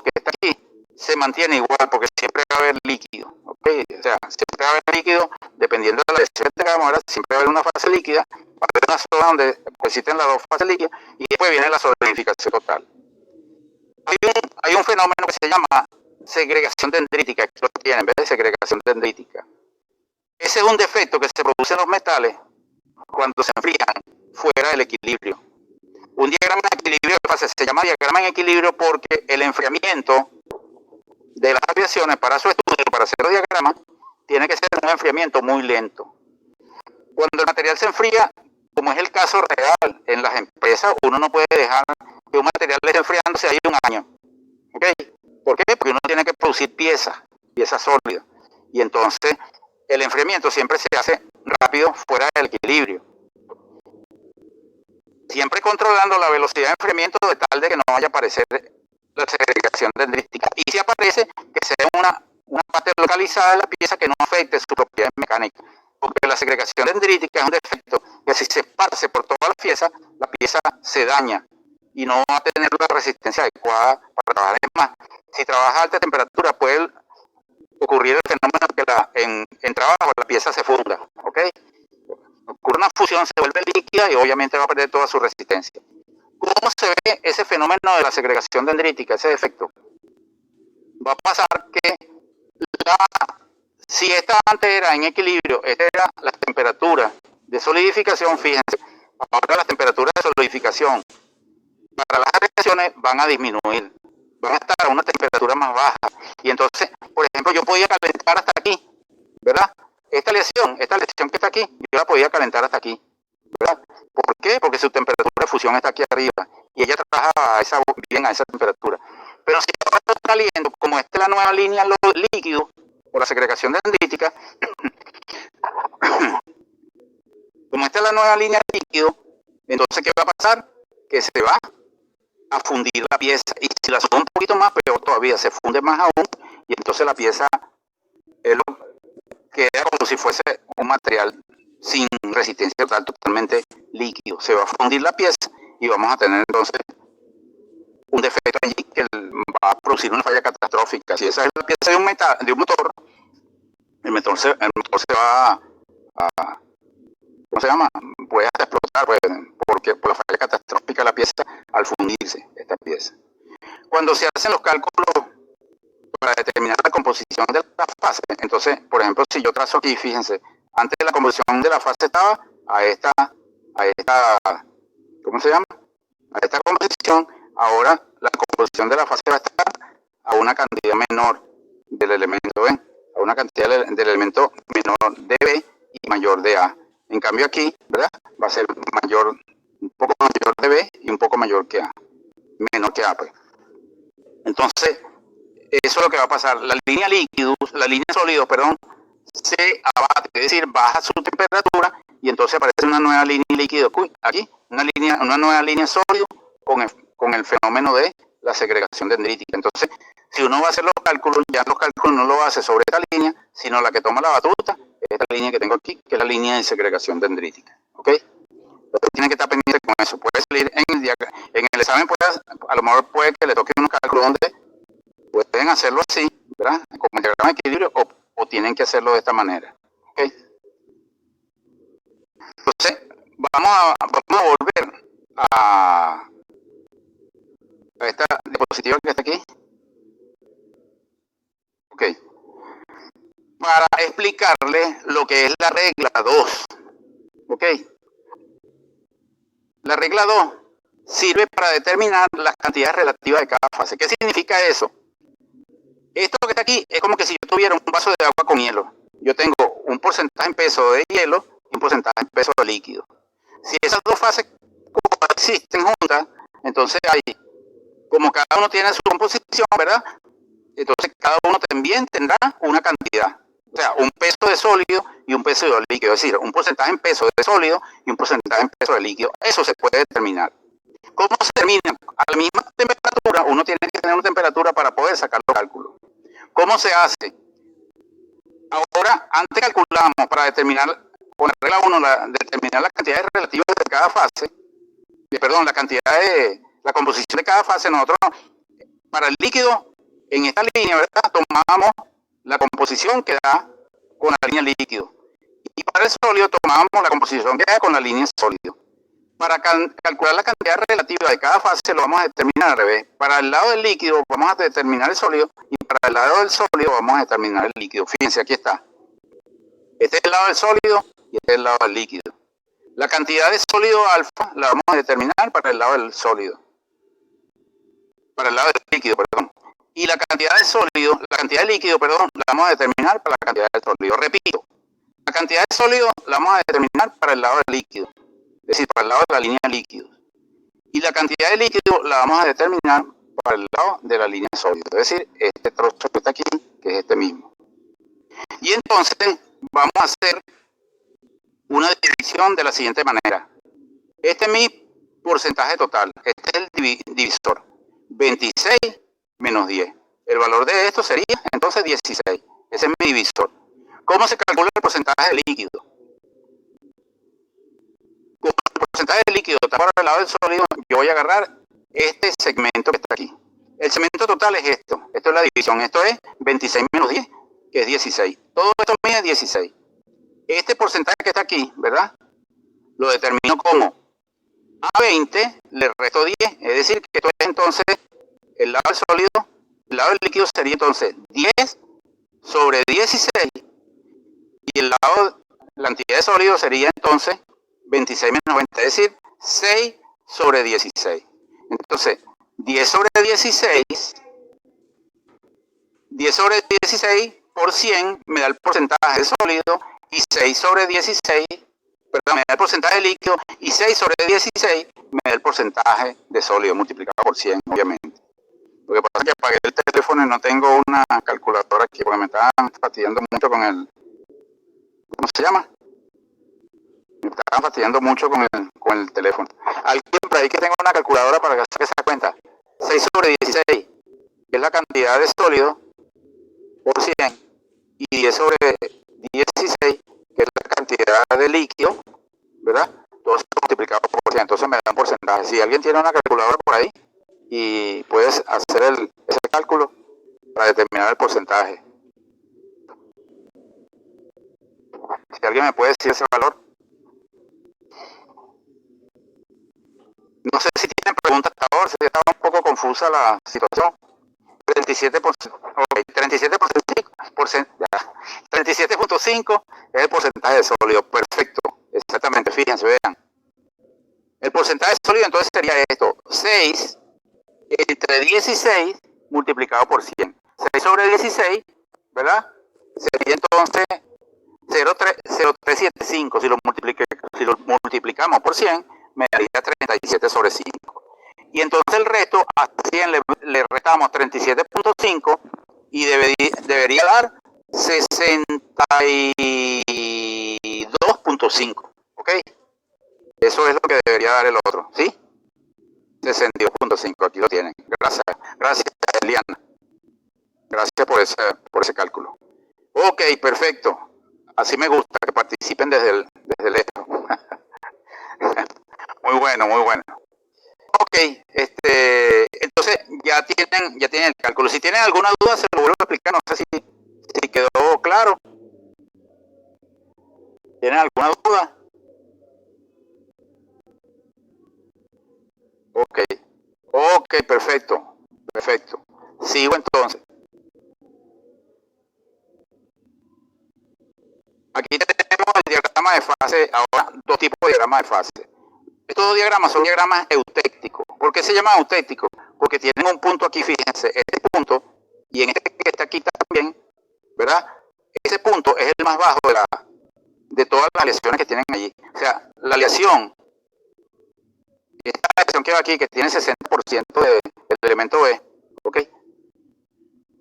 Speaker 1: que está aquí se mantiene igual porque siempre va a haber líquido, ¿ok? O sea, siempre va a haber líquido dependiendo de la presión que tengamos, ahora siempre va a haber una fase líquida, va a haber una zona donde existen las dos fases líquidas y después viene la solidificación total. Hay un fenómeno que se llama segregación dendrítica, que lo tienen, en vez de segregación dendrítica. Ese es un defecto que se produce en los metales cuando se enfrían fuera del equilibrio. Un diagrama de equilibrio de fase se llama diagrama en equilibrio porque el enfriamiento de las aviaciones para su estudio, para hacer los diagramas, tiene que ser un enfriamiento muy lento. Cuando el material se enfría, como es el caso real en las empresas, uno no puede dejar que un material esté enfriándose ahí un año. ¿Ok? ¿Por qué? Porque uno tiene que producir piezas sólidas. Y entonces el enfriamiento siempre se hace rápido fuera del equilibrio. Siempre controlando la velocidad de enfriamiento de tal de que no vaya a aparecer la segregación dendrítica. Y si aparece, que sea una parte localizada de la pieza que no afecte su propiedad mecánica. Porque la segregación dendrítica es un defecto que si se esparce por toda la pieza se daña y no va a tener la resistencia adecuada para trabajar. Es más, si trabaja a alta temperatura puede ocurrir el fenómeno que en trabajo la pieza se funda, ¿ok? Ocurre una fusión, se vuelve líquida y obviamente va a perder toda su resistencia. ¿Cómo se ve ese fenómeno de la segregación dendrítica, ese defecto? Va a pasar que si esta antes era en equilibrio, esta era la temperatura de solidificación, fíjense, ahora las temperaturas de solidificación para las reacciones van a disminuir, van a estar a una temperatura más baja. Y entonces, por ejemplo, yo podía calentar hasta aquí, ¿verdad? Esta aleación que está aquí, yo la podía calentar hasta aquí, ¿verdad? ¿Por qué? Porque su temperatura de fusión está aquí arriba y ella trabaja bien a esa temperatura. Pero si ahora está caliente, como esta es la nueva línea líquido, por la segregación dendrítica, como esta es la nueva línea líquido, entonces ¿qué va a pasar? Que se va a fundir la pieza, y si la sube un poquito más, peor todavía, se funde más aún, y entonces la pieza queda como si fuese un material sin resistencia total, totalmente líquido. Se va a fundir la pieza y vamos a tener entonces un defecto allí que va a producir una falla catastrófica. Si esa es la pieza de un motor, el motor se va a ¿cómo se llama? Puede hasta explotar, porque por la falla catastrófica de la pieza al fundirse esta pieza. Cuando se hacen los cálculos para determinar la composición de la fase, entonces, por ejemplo, si yo trazo aquí, fíjense, antes de la composición de la fase estaba a esta, ¿cómo se llama? A esta composición, ahora la composición de la fase va a estar a una cantidad menor del elemento B, a una cantidad del elemento menor de B y mayor de A. En cambio aquí, ¿verdad? Va a ser mayor, un poco mayor de B y un poco mayor que A, menor que A, pues. Entonces, eso es lo que va a pasar. La línea sólido, se abate, es decir, baja su temperatura y entonces aparece una nueva línea líquido aquí, una nueva línea sólido con el fenómeno de la segregación dendrítica. Entonces, si uno va a hacer los cálculos, ya los cálculos no lo hace sobre esta línea, sino la que toma la batuta, esta línea que tengo aquí, que es la línea de segregación dendrítica. ¿Ok? Entonces tienen que estar pendientes con eso. Puede salir en el examen, a lo mejor puede que le toque unos cálculos donde pueden hacerlo así, ¿verdad? Como el diagrama de equilibrio, o tienen que hacerlo de esta manera. ¿Ok? Entonces, vamos a volver a esta diapositiva que está aquí. Ok. Para explicarle lo que es la regla 2. ¿Ok? La regla 2 sirve para determinar las cantidades relativas de cada fase. ¿Qué significa eso? Esto que está aquí es como que si yo tuviera un vaso de agua con hielo. Yo tengo un porcentaje en peso de hielo y un porcentaje en peso de líquido. Si esas dos fases existen juntas, entonces hay, como cada uno tiene su composición, ¿verdad? Entonces cada uno también tendrá una cantidad. O sea, un peso de sólido y un peso de líquido. Es decir, un porcentaje en peso de sólido y un porcentaje en peso de líquido. Eso se puede determinar. ¿Cómo se determina? A la misma temperatura, uno tiene que tener una temperatura para poder sacar los cálculos. ¿Cómo se hace? Ahora, antes calculamos para determinar, con la regla 1, determinar las cantidades relativas de cada fase, perdón, la composición de cada fase. Nosotros, para el líquido, en esta línea, ¿verdad? Tomamos la composición que da con la línea líquido. Y para el sólido tomamos la composición que da con la línea sólido. Para calcular la cantidad relativa de cada fase lo vamos a determinar al revés. Para el lado del líquido vamos a determinar el sólido y para el lado del sólido vamos a determinar el líquido. Fíjense, aquí está. Este es el lado del sólido y este es el lado del líquido. La cantidad de sólido alfa la vamos a determinar para el lado del sólido. Para el lado del líquido, perdón. Y la cantidad de sólido, la cantidad de líquido, perdón, la vamos a determinar para la cantidad de sólido. Repito, la cantidad de sólido la vamos a determinar para el lado del líquido. Es decir, para el lado de la línea líquidos. Y la cantidad de líquido la vamos a determinar para el lado de la línea sólido. Es decir, este trozo que está aquí, que es este mismo. Y entonces vamos a hacer una división de la siguiente manera. Este es mi porcentaje total. Este es el divisor. 26 menos 10. El valor de esto sería entonces 16. Ese es mi divisor. ¿Cómo se calcula el porcentaje de líquido? Como el porcentaje de líquido está por el lado del sólido, yo voy a agarrar este segmento que está aquí. El segmento total es esto. Esto es la división. Esto es 26 menos 10, que es 16. Todo esto mide 16. Este porcentaje que está aquí, ¿verdad? Lo determino como a 20 le resto 10. Es decir, que esto es entonces el lado del sólido. El lado del líquido sería entonces 10 sobre 16. Y el lado, la cantidad de sólido sería entonces 26 menos 20, es decir, 6 sobre 16. Entonces, 10 sobre 16, 10 sobre 16 por 100 me da el porcentaje de sólido, y 6 sobre 16, perdón, me da el porcentaje de líquido, y 6 sobre 16 me da el porcentaje de sólido multiplicado por 100, obviamente. Lo que pasa es que apagué el teléfono y no tengo una calculadora aquí, porque me estaban fastidiando mucho con el, ¿cómo se llama? Me estaban fastidiando mucho con el teléfono. Alguien por ahí que tenga una calculadora para que saque esa cuenta. 6 sobre 16, que es la cantidad de sólido por 100, y 10 sobre 16, que es la cantidad de líquido, ¿verdad? Todo eso multiplicado por 100, entonces me da un porcentaje. Si alguien tiene una calculadora por ahí y puedes hacer ese cálculo para determinar el porcentaje. Si alguien me puede decir ese valor. No sé si tienen preguntas hasta ahora, si estaba un poco confusa la situación. 37%, okay, 37.5 es el porcentaje de sólido. Perfecto, exactamente, fíjense, vean. El porcentaje de sólido entonces sería esto: 6 entre 16 multiplicado por 100. 6 sobre 16, ¿verdad? Sería entonces 0,375. Si lo multiplicamos por 100, me daría 37 sobre 5. Y entonces el resto, a 100 le restamos 37.5 y debería dar 62.5. ¿Ok? Eso es lo que debería dar el otro, ¿sí? 62.5, aquí lo tienen. Gracias, Eliana. Gracias por ese cálculo. Ok, perfecto. Así me gusta, que participen desde lejos. Muy bueno, muy bueno. Ok, entonces ya tienen el cálculo. Si tienen alguna duda, se lo vuelvo a explicar. No sé si quedó claro. ¿Tienen alguna duda? Ok, ok, perfecto, perfecto. Sigo entonces. Aquí tenemos el diagrama de fase. Ahora, dos tipos de diagramas de fase. Estos dos diagramas son diagramas eutécticos. ¿Por qué se llaman eutécticos? Porque tienen un punto aquí, fíjense, este punto, y en este que está aquí también, ¿verdad? Ese punto es el más bajo de todas las aleaciones que tienen allí. O sea, la aleación, esta aleación que va aquí, que tiene 60% del elemento B, ¿ok?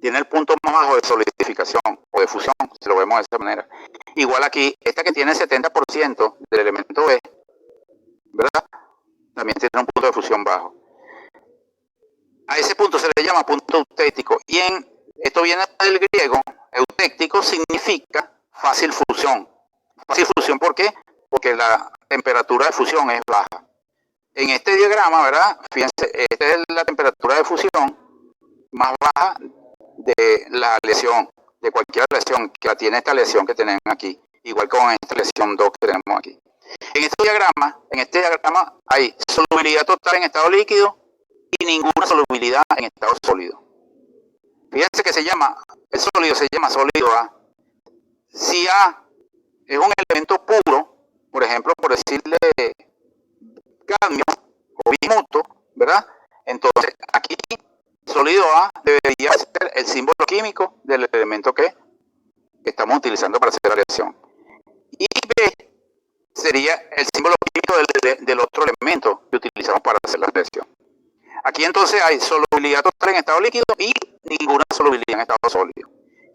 Speaker 1: Tiene el punto más bajo de solidificación o de fusión, si lo vemos de esa manera. Igual aquí, esta que tiene 70% del elemento B, ¿verdad? También tiene un punto de fusión bajo. A ese punto se le llama punto eutéctico. Y esto viene del griego. Eutéctico significa fácil fusión. Fácil fusión, ¿por qué? Porque la temperatura de fusión es baja. En este diagrama, ¿verdad? Fíjense, esta es la temperatura de fusión más baja de la aleación, de cualquier aleación que la tiene esta aleación que tenemos aquí. Igual con esta aleación 2 que tenemos aquí. En este diagrama hay solubilidad total en estado líquido y ninguna solubilidad en estado sólido. Fíjense que el sólido se llama sólido A. Si A es un elemento puro, por ejemplo, por decirle cadmio o bismuto, ¿verdad? Entonces aquí sólido A debería ser el símbolo químico del elemento que estamos utilizando para hacer la reacción. Y B sería el símbolo químico del otro elemento que utilizamos para hacer la reacción. Aquí entonces hay solubilidad total en estado líquido y ninguna solubilidad en estado sólido.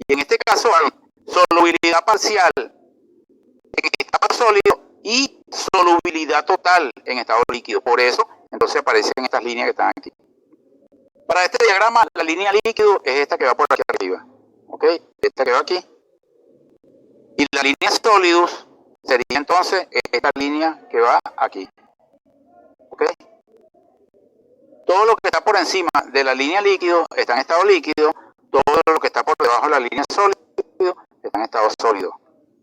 Speaker 1: Y en este caso hay solubilidad parcial en estado sólido y solubilidad total en estado líquido. Por eso entonces aparecen estas líneas que están aquí. Para este diagrama, la línea líquido es esta que va por aquí arriba. ¿Ok? Esta que va aquí. Y la línea sólidos sería entonces esta línea que va aquí. ¿Ok? Todo lo que está por encima de la línea líquido está en estado líquido, todo lo que está por debajo de la línea sólido está en estado sólido.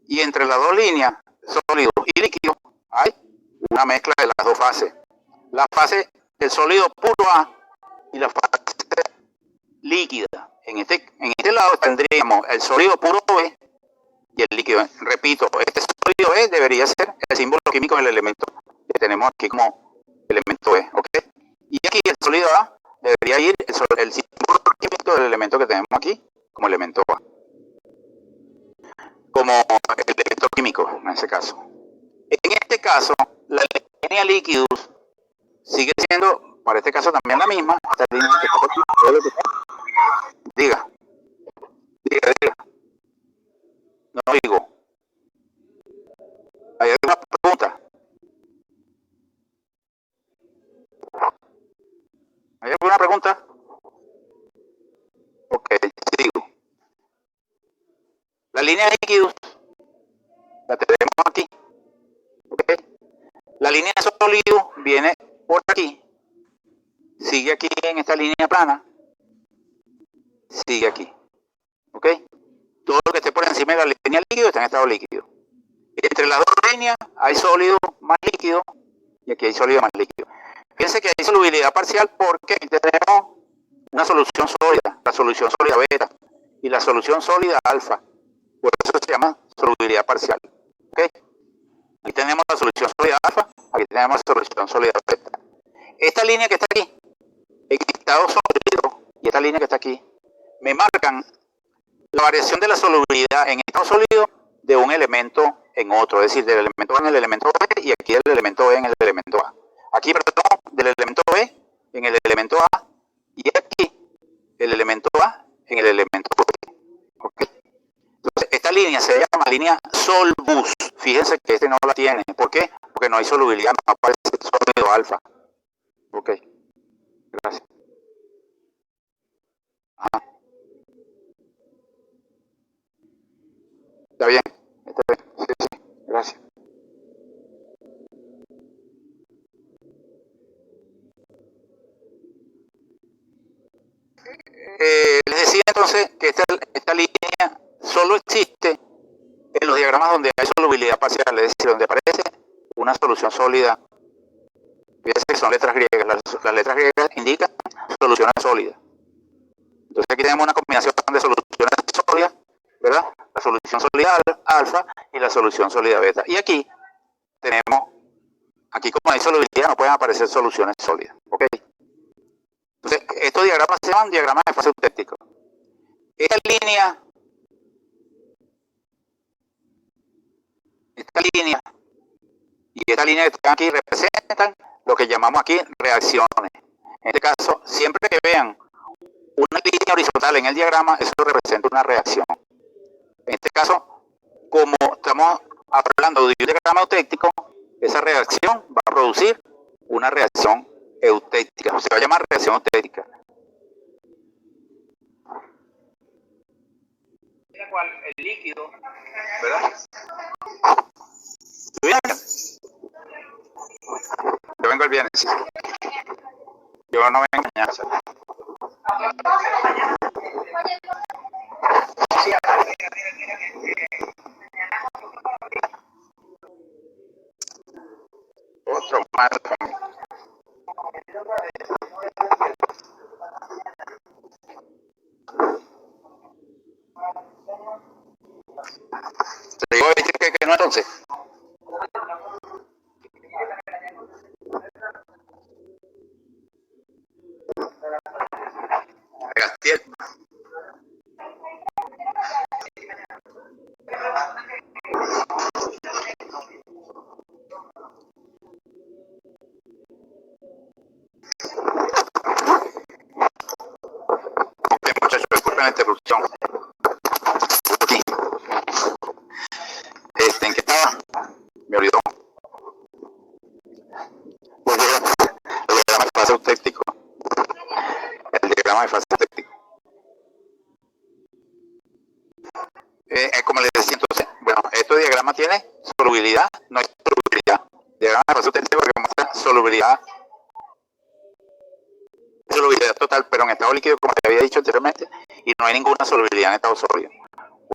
Speaker 1: Y entre las dos líneas, sólido y líquido, hay una mezcla de las dos fases. La fase del sólido puro A y la fase líquida. En este lado tendríamos el sólido puro B y el líquido. Repito, este sólido B debería ser el símbolo químico del elemento que tenemos aquí como elemento B. ¿Ok? Y aquí el sólido A debería ir el símbolo químico del elemento que tenemos aquí como elemento A. Como el elemento químico en ese caso. En este caso, la línea líquidos sigue siendo, para este caso también la misma. Esta línea que está aquí. Diga. No digo. ¿Hay alguna pregunta? ¿Hay alguna pregunta? Ok, sigo. La línea líquidos la tenemos aquí. Ok. La línea sólido viene por aquí. Sigue aquí en esta línea plana. Sigue aquí. ¿Ok? Todo lo que esté por encima de la línea líquido está en estado líquido. Entre las dos líneas hay sólido más líquido y aquí hay sólido más líquido. Fíjense que hay solubilidad parcial porque tenemos una solución sólida, la solución sólida beta y la solución sólida alfa. Por eso se llama solubilidad parcial. ¿Okay? Aquí tenemos la solución sólida alfa, aquí tenemos la solución sólida beta. Esta línea que está aquí, en estado sólido, y esta línea que está aquí, me marcan la variación de la solubilidad en estado sólido de un elemento en otro, es decir, del elemento A en el elemento B y aquí el elemento B en el elemento A. Aquí, perdón, del elemento B en el elemento A y aquí el elemento A en el elemento B. ¿Okay? Entonces, esta línea se llama línea Solbus. Fíjense que este no la tiene. ¿Por qué? Porque no hay solubilidad, no aparece sólido alfa. Ok, gracias. Ajá. Está bien, está bien. Sí, sí, gracias. Les decía entonces que esta línea solo existe en los diagramas donde hay solubilidad parcial, es decir, donde aparece una solución sólida. Fíjense que son letras griegas. Las letras griegas indican soluciones sólidas. Entonces aquí tenemos una combinación de soluciones sólidas, ¿verdad? La solución sólida alfa y la solución sólida beta. Y aquí tenemos, aquí como hay solubilidad no pueden aparecer soluciones sólidas, ¿ok? Entonces estos diagramas se llaman diagramas de fase eutéptico. Esta línea y esta línea que están aquí representan lo que llamamos aquí reacciones. En este caso, siempre que vean una línea horizontal en el diagrama, eso representa una reacción. En este caso, como estamos hablando de un diagrama eutéctico, esa reacción va a producir una reacción eutéctica, se va a llamar reacción eutéctica. En la cual el líquido, ¿verdad? Yo vengo el viernes. Yo no vengo mañana. Otro más. ¿Te digo que no entonces? Gastiel. Muchachos, disculpen la interrupción. Aquí. ¿En qué estaba? Me olvidó. Pues el diagrama de fase eutéctico. El diagrama de fase eutéctico. Como les decía entonces, bueno, este diagrama tiene solubilidad, no hay solubilidad. Diagrama de fase eutéctico que muestra solubilidad total, pero en estado líquido, como te había dicho anteriormente, y no hay ninguna solubilidad en estado sólido.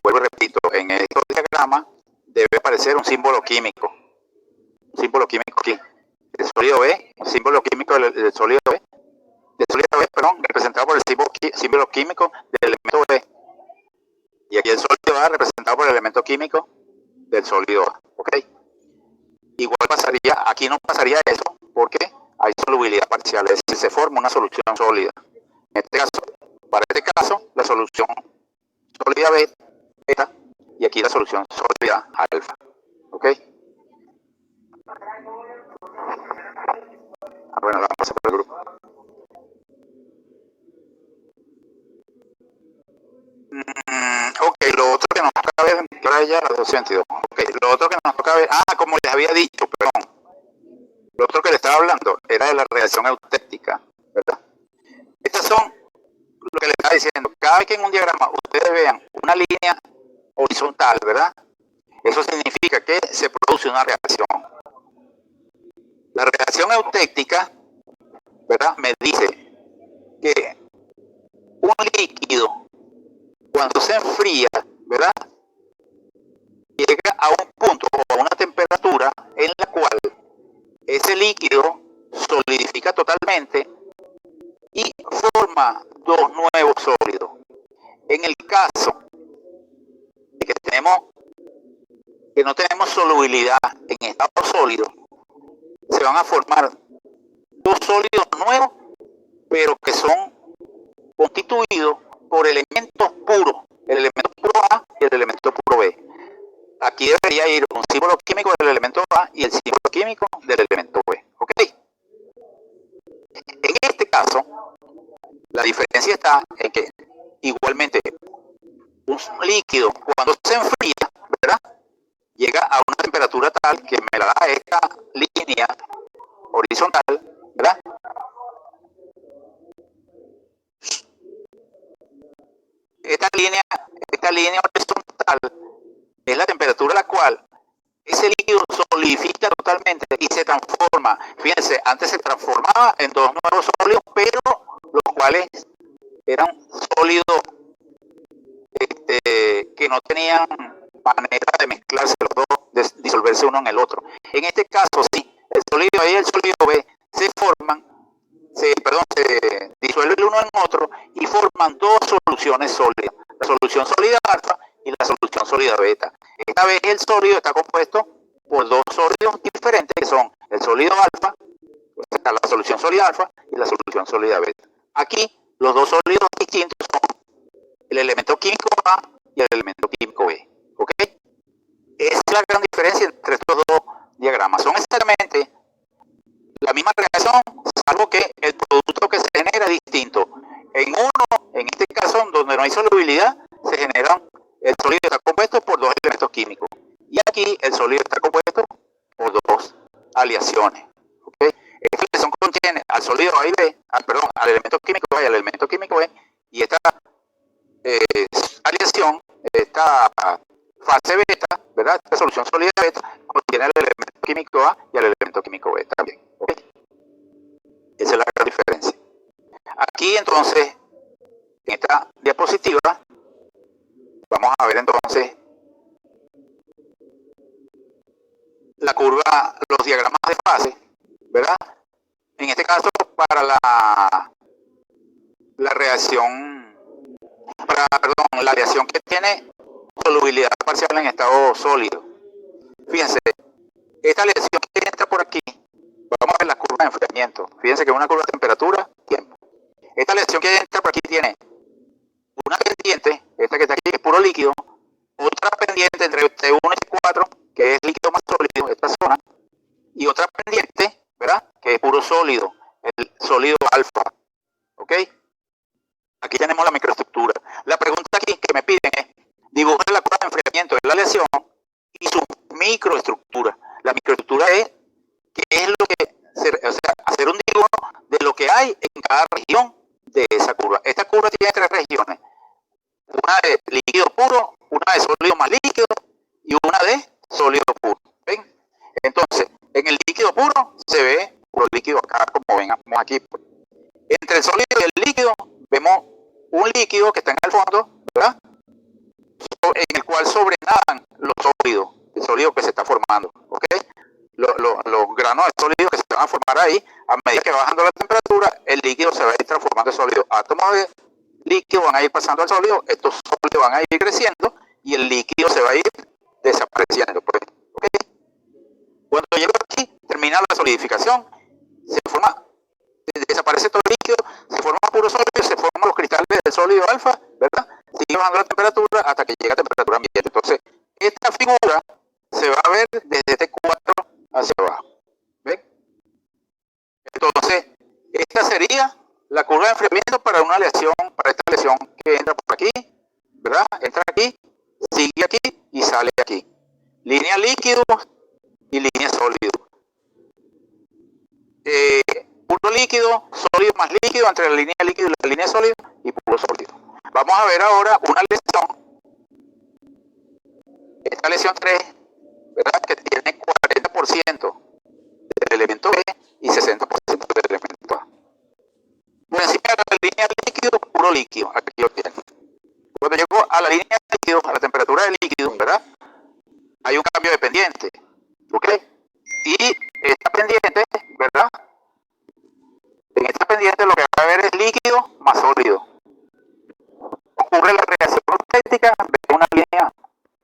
Speaker 1: Vuelvo y repito, en estos diagramas debe aparecer un símbolo químico. Un símbolo químico aquí. El sólido B, un símbolo químico del sólido B. Del sólido B, perdón, representado por el símbolo químico del elemento B. Y aquí el sólido A representado por el elemento químico del sólido A. ¿Ok? Igual pasaría, aquí no pasaría eso, porque hay solubilidad parcial, es decir, se forma una solución sólida. En este caso, para este caso, la solución sólida beta y aquí la solución sólida alfa. ¿Ok? Bueno, vamos a pasar por el grupo. Ok, lo otro que nos toca ver, que ahora ya las 222. Ok, lo otro que nos toca ver, como les había dicho, perdón. Lo otro que le estaba hablando era de la reacción eutéptica, ¿verdad? Estas son lo que le estaba diciendo. Cada vez que en un diagrama ustedes vean una línea horizontal, ¿verdad? Eso significa que se produce una reacción. La reacción eutéctica, ¿verdad? Me dice que un líquido, cuando se enfría, ¿verdad? Llega a un punto o a una temperatura en la cual ese líquido solidifica totalmente y forma dos nuevos sólidos. En el caso de que no tenemos solubilidad en estado sólido, se van a formar dos sólidos nuevos, pero que son constituidos por elementos puros, el elemento puro A y el elemento puro B. Aquí debería ir un símbolo químico del elemento A y el símbolo químico del elemento B. ¿Ok? En este caso, la diferencia está en que igualmente un líquido cuando se enfría, ¿verdad? Llega a una temperatura tal que me la da esta línea horizontal, ¿verdad? Esta línea horizontal es la temperatura a la cual ese líquido solidifica totalmente y se transforma. Fíjense, antes se transformaba en dos nuevos sólidos, pero los cuales eran sólidos que no tenían manera de mezclarse los dos, de disolverse uno en el otro. En este caso, sí, el sólido A y el sólido B se forman, se disuelven el uno en otro y forman dos soluciones sólidas, la solución sólida alfa y la solución sólida beta. Esta vez el sólido está compuesto por dos sólidos diferentes que son el sólido alfa, o sea, la solución sólida alfa y la solución sólida beta. Aquí los dos sólidos distintos son el elemento químico A y el elemento químico B. ¿Ok? Esa es la gran diferencia entre estos dos diagramas. Son exactamente la misma reacción, salvo que el producto que se genera es distinto. En uno, en este caso, donde no hay solubilidad, se generan, el sólido está compuesto por dos elementos químicos. Y aquí el sólido está compuesto por dos aleaciones. ¿Okay? Esta aleación contiene al sólido A y B, al elemento químico A y al elemento químico B, y esta aleación, esta fase beta, ¿verdad? Esta solución sólida beta contiene al elemento químico A y al elemento químico B también. ¿Okay? Esa es la gran diferencia. Aquí entonces, en esta diapositiva, vamos a ver entonces la curva, los diagramas de fase, ¿verdad? En este caso, para la reacción, la aleación que tiene solubilidad parcial en estado sólido. Fíjense, esta aleación que entra por aquí, vamos a ver la curva de enfriamiento. Fíjense que es una curva de temperatura, tiempo. Esta aleación que entra por aquí tiene una pendiente, esta que está aquí, que es puro líquido, otra pendiente entre T1 y T4, que es líquido más sólido, esta zona, y otra pendiente, ¿verdad?, que es puro sólido, el sólido alfa. ¿Ok? Aquí tenemos la microestructura. La pregunta aquí que me piden es, dibujar la curva de enfriamiento de la aleación y su microestructura. La microestructura es qué es lo que, o sea, hacer un dibujo de lo que hay en cada región de esa curva. Esta curva tiene tres regiones. Una de líquido puro, una de sólido más líquido y una de sólido puro. ¿Ven? Entonces, en el líquido puro se ve puro líquido acá, como ven aquí. Entre el sólido y el líquido vemos un líquido que está en el fondo, ¿verdad?, en el cual sobrenadan los sólidos, el sólido que se está formando. ¿Ok? Los granos de sólido que se van a formar ahí, a medida que va bajando la temperatura, el líquido se va a ir transformando en sólido. Átomos de líquido van a ir pasando al sólido, estos sólidos van a ir creciendo y el líquido se va a ir desapareciendo. Pues. ¿Okay? Cuando llega aquí, termina la solidificación, se forma, desaparece todo el líquido, se forma puro sólido, se forman los cristales del sólido alfa, ¿verdad? Sigue bajando la temperatura hasta que llega a temperatura ambiente. Entonces, esta figura se va a ver desde T4 hacia abajo. ¿Ven? Entonces, esta sería la curva de enfriamiento para una aleación, para esta aleación que entra por aquí, ¿verdad? Entra aquí, sigue aquí y sale aquí. Línea líquido y línea sólido. Puro líquido, sólido más líquido, entre la línea líquido y la línea sólido, y puro sólido. Vamos a ver ahora una aleación. Esta aleación 3, ¿verdad?, que tiene 40% del elemento B y 60% del elemento A. Por encima de la línea líquido, puro líquido, aquí lo tienen. Cuando llego a la línea líquido, a la temperatura del líquido, ¿verdad?, hay un cambio de pendiente. ¿Ok? Y esta pendiente, ¿verdad?, en esta pendiente lo que va a haber es líquido más sólido. Ocurre la reacción estética de una línea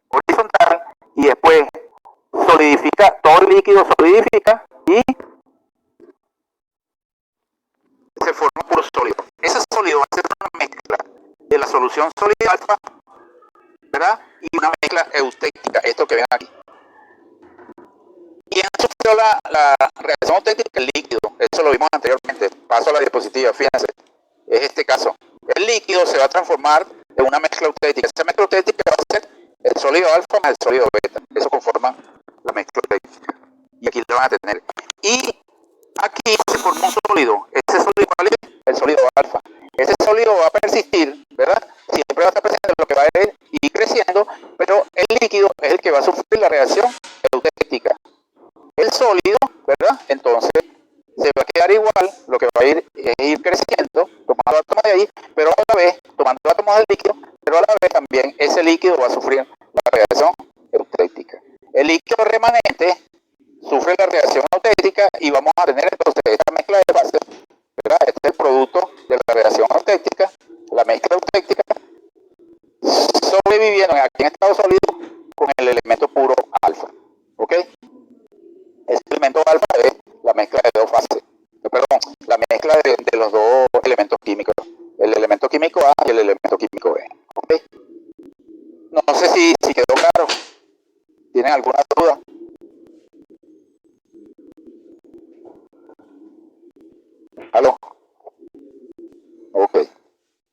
Speaker 1: horizontal y después solidifica, todo el líquido solidifica y se forma puro sólido. Ese sólido va a ser una mezcla de la solución sólida alfa, ¿verdad?, y una mezcla eustética, esto que ven aquí. ¿Quién sufrió la reacción eustética? El líquido. Eso lo vimos anteriormente. Paso a la diapositiva, fíjense. Es este caso. El líquido se va a transformar en una mezcla eustética. Esa mezcla eustética va a ser el sólido alfa más el sólido beta. Eso conforma la mezcla eustética. Y aquí lo van a tener. Y aquí se forma un sólido. Ese sólido, ¿cuál es? El sólido alfa. Ese sólido va a persistir, ¿verdad? Siempre va a estar presente, lo que va a ir creciendo, pero el líquido es el la reacción eutectica. El sólido, ¿verdad? Entonces se va a quedar igual, lo que va a ir es ir creciendo, tomando átomos de ahí, pero a la vez, tomando átomos del líquido, pero a la vez también ese líquido va a sufrir la reacción eutectica. El líquido remanente sufre la reacción eutectica y vamos a tener entonces esta mezcla de fases, ¿verdad? Este es el producto de la reacción eutectica, la mezcla eutectica, sobreviviendo aquí en estado sólido con el elemento puro alfa, ¿ok? Ese elemento alfa es la mezcla de dos fases, perdón, la mezcla de los dos elementos químicos, el elemento químico A y el elemento químico B, ¿ok? No sé si quedó claro. ¿Tienen alguna duda? ¿Aló? Ok.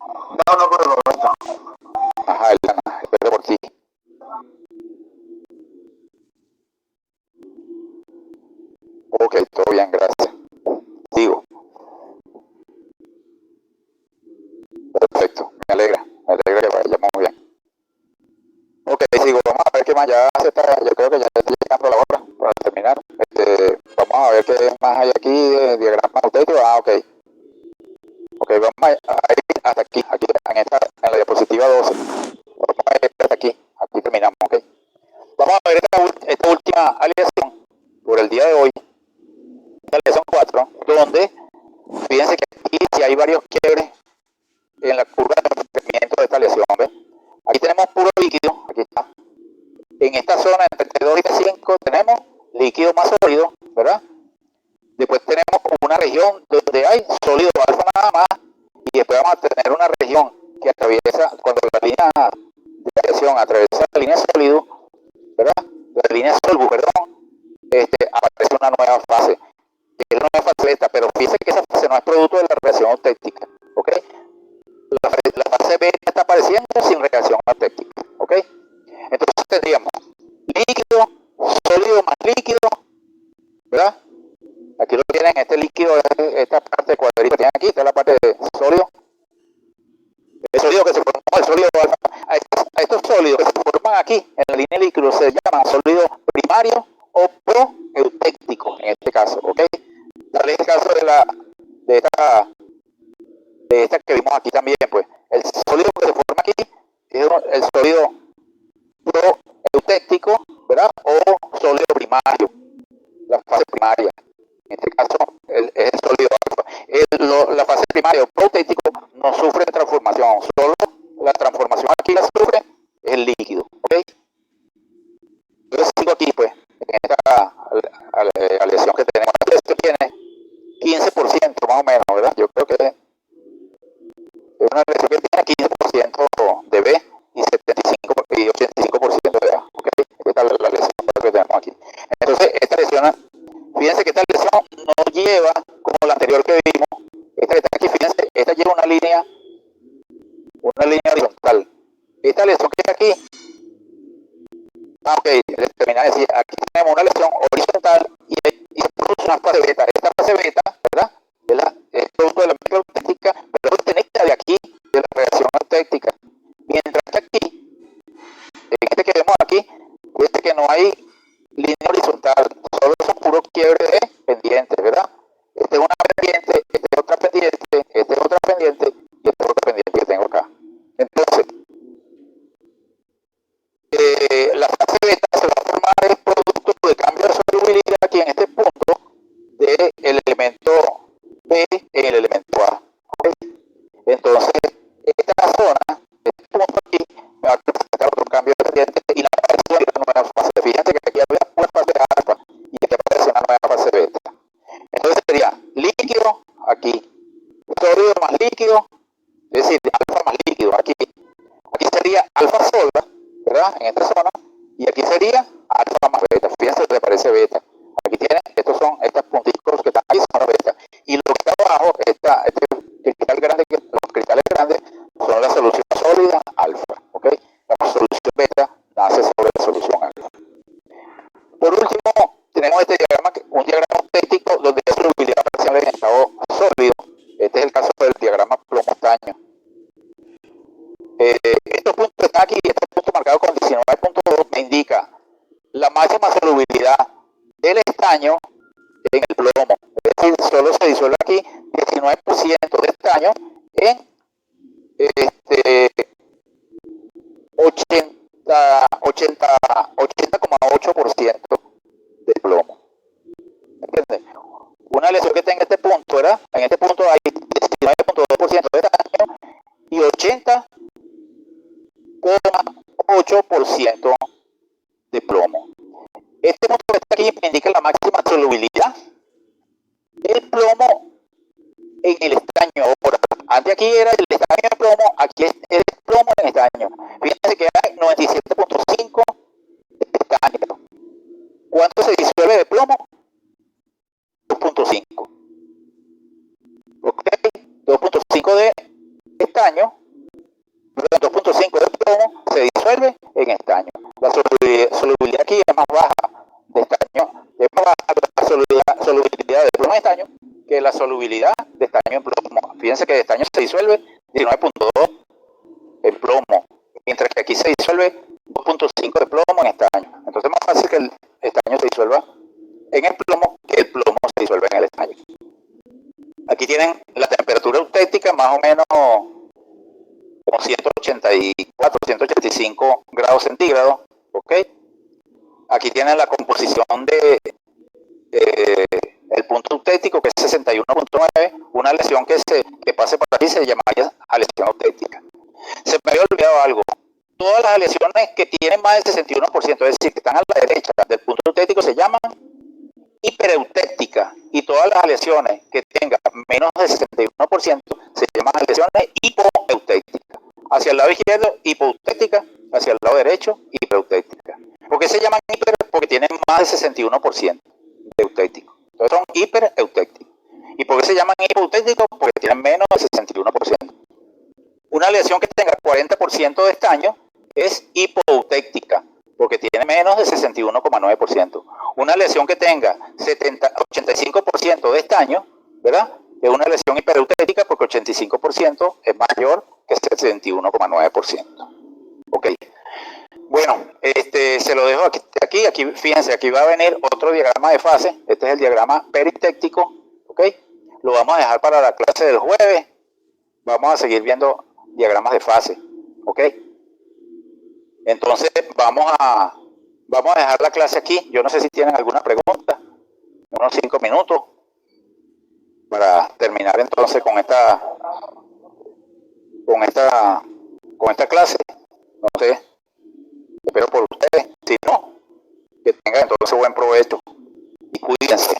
Speaker 2: No, por el momento.
Speaker 1: Ajá, Elena, espero por ti. Ok, todo bien, gracias. Sigo. Perfecto, me alegra que vayamos bien. Ok, sigo, vamos a ver qué más, ya se está, yo creo que ya está llegando la hora para terminar. Vamos a ver qué más hay aquí de diagrama auténtico. Ok. Ok, vamos a ir hasta aquí en la diapositiva 12. Vamos a ir hasta aquí terminamos, ok. Vamos a ver esta última aleación por el día de hoy, la aleación 4, donde fíjense que aquí si hay varios quiebres en la curva de enfriamiento de esta aleación, ¿ves? Aquí tenemos puro líquido, aquí está. En esta zona entre T2 y T5 tenemos líquido más sólido, ¿verdad? Después tenemos una región donde hay sólido alfa nada más, y después vamos a tener una región que atraviesa, cuando la línea de aleación atraviesa la línea sólido, ¿verdad? La línea solvo, perdón, aparece una nueva fase, que es una nueva fase beta, pero fíjense que esa fase no es producto de la reacción auténtica, ¿ok? La fase beta está apareciendo sin reacción auténtica, ¿ok? Entonces tendríamos líquido, sólido más líquido, ¿verdad? Aquí lo tienen, este líquido, esta parte cuadrita que tienen aquí, esta es la parte de sólido. El sólido que se formó, el sólido alfa, a estos sólidos que se forman aquí en la línea de líquido se llaman sólido primario o proeutéctico en este caso, ¿ok? Tal es el caso de esta que vimos aquí también, pues. El sólido que se forma aquí es el sólido proeutéctico, ¿verdad? O sólido primario, la fase primaria. En este caso es el sólido alfa. La fase primaria o proeutéctico no sufre transformación, solo la transformación aquí la sufre el líquido, ¿ok? Yo sigo aquí, pues, en esta aleación que tenemos. Esto tiene 15% más o menos, ¿verdad? Yo creo que es una aleación que tiene 15% de B y 75 y 85% de A, ¿ok? Esta es la aleación que tenemos aquí. Entonces, esta aleación, fíjense que esta aleación no lleva, como la anterior que vimos, esta que está aquí, fíjense, esta lleva una línea horizontal. Esta aleación que está aquí, ok, termina de decir, aquí tenemos una aleación horizontal y produce una fase beta. Esta fase beta, ¿verdad? Es producto de la mezcla auténtica, pero es conecta de aquí, de la reacción auténtica. Mientras que aquí, en este que vemos aquí, que no hay línea horizontal, solo son puros quiebres de pendientes, ¿verdad? Esta es una pendiente, esta es otra pendiente, esta es otra pendiente y esta es otra pendiente que tengo acá. Entonces, la fase beta se va a formar el producto de cambio de solubilidad aquí en este punto del elemento B en el elemento A. ¿Okay? Entonces, esta zona, este punto aquí, me va a representar otro cambio de pendiente y la aparición de una nueva fase. Fíjate que aquí había una fase alfa y aquí aparece una nueva fase beta. Entonces sería líquido aquí, sólido más líquido, es decir, alfa más líquido aquí. Aquí sería alfa sola, ¿verdad? En esta zona, y aquí sería alfa más beta. Fíjense que aparece beta. Aquí tienen, estos punticos que están ahí son beta. Y lo que está abajo, cristal grande, los cristales grandes son la solución sólida alfa, ¿ok? La solución beta nace sobre la solución alfa. Por último, tenemos este diagrama, un diagrama auténtico donde hay solubilidad parcial en estado sólido. Este es el caso del diagrama plomo-estaño. Estos puntos están aquí, estos puntos marcados con 19.2 me indica la máxima solubilidad del estaño en el plomo. Es decir, solo se disuelve aquí 19% de estaño en 80,8% de plomo. ¿Entiendes? Una aleación que tenga este punto, ¿verdad? En este punto hay 19,2% de estaño y 80,8% de plomo. Este punto que está aquí me indica la máxima solubilidad del plomo en el estaño. Ahora, antes aquí era el estaño de plomo, aquí es el plomo en estaño. Fíjense que hay 97,5 de estaño. ¿Cuánto se disuelve de plomo? 2,5. ¿Ok? 2,5 de estaño, 2,5 de plomo se disuelve en estaño. La solubilidad aquí es más baja de estaño, es más baja la solubilidad de plomo en estaño que la solubilidad de estaño en plomo. Fíjense que de estaño se disuelve 19,2 en plomo, mientras que aquí se disuelve 2,5 de plomo en estaño. Entonces es más fácil que el estaño se disuelva en el plomo que el plomo se disuelve en el estaño. Aquí tienen la temperatura eutéptica más o menos como 184, 185 grados centígrados, ¿ok? Aquí tienen la composición de el punto eutéptico, que es 61,9. Una aleación que pase por aquí se llamaría aleación eutéptica. Se me había olvidado algo. Todas las aleaciones que tienen más del 61%, es decir, que están a la derecha del punto eutéptico, se llaman hipereutéptica, y todas las aleaciones que tengan menos del 61% se llaman aleaciones hipoeutépticas. Hacia el lado izquierdo, hipoeutéptica; hacia el lado derecho, hipereutéptica. ¿Por qué se llaman hiper? Porque tienen más del 61% de eutéptico. Entonces son hipereutépticos. ¿Y por qué se llaman hipoeutéticos? Porque tienen menos del 61%. Una aleación que tenga 40% de estaño es hipoeutéptica, porque tiene menos de 61,9%. Una aleación que tenga 85% de estaño, ¿verdad?, es una aleación hipereutéptica, porque 85% es mayor que 61,9%. Ok. Bueno, se lo dejo aquí, fíjense, aquí va a venir otro diagrama de fase. Este es el diagrama peristéptico, ¿ok? Lo vamos a dejar para la clase del jueves. Vamos a seguir viendo diagramas de fase, ¿ok? Entonces vamos a dejar la clase aquí. Yo no sé si tienen alguna pregunta. Unos 5 minutos para terminar entonces con esta clase. No sé, espero por ustedes. Si no, que tengan entonces buen provecho y cuídense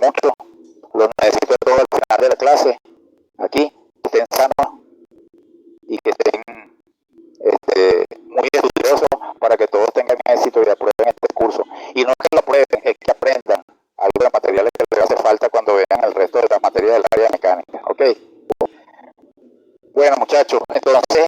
Speaker 1: mucho. Los necesito todos al final de la clase aquí. Estén sanos y que estén muy estudiosos para que todos tengan éxito y aprueben este curso. Y no es que lo aprueben, es que aprendan algo de materiales que les hace falta cuando vean el resto de las materias del área mecánica. ¿Ok? Bueno, muchachos, entonces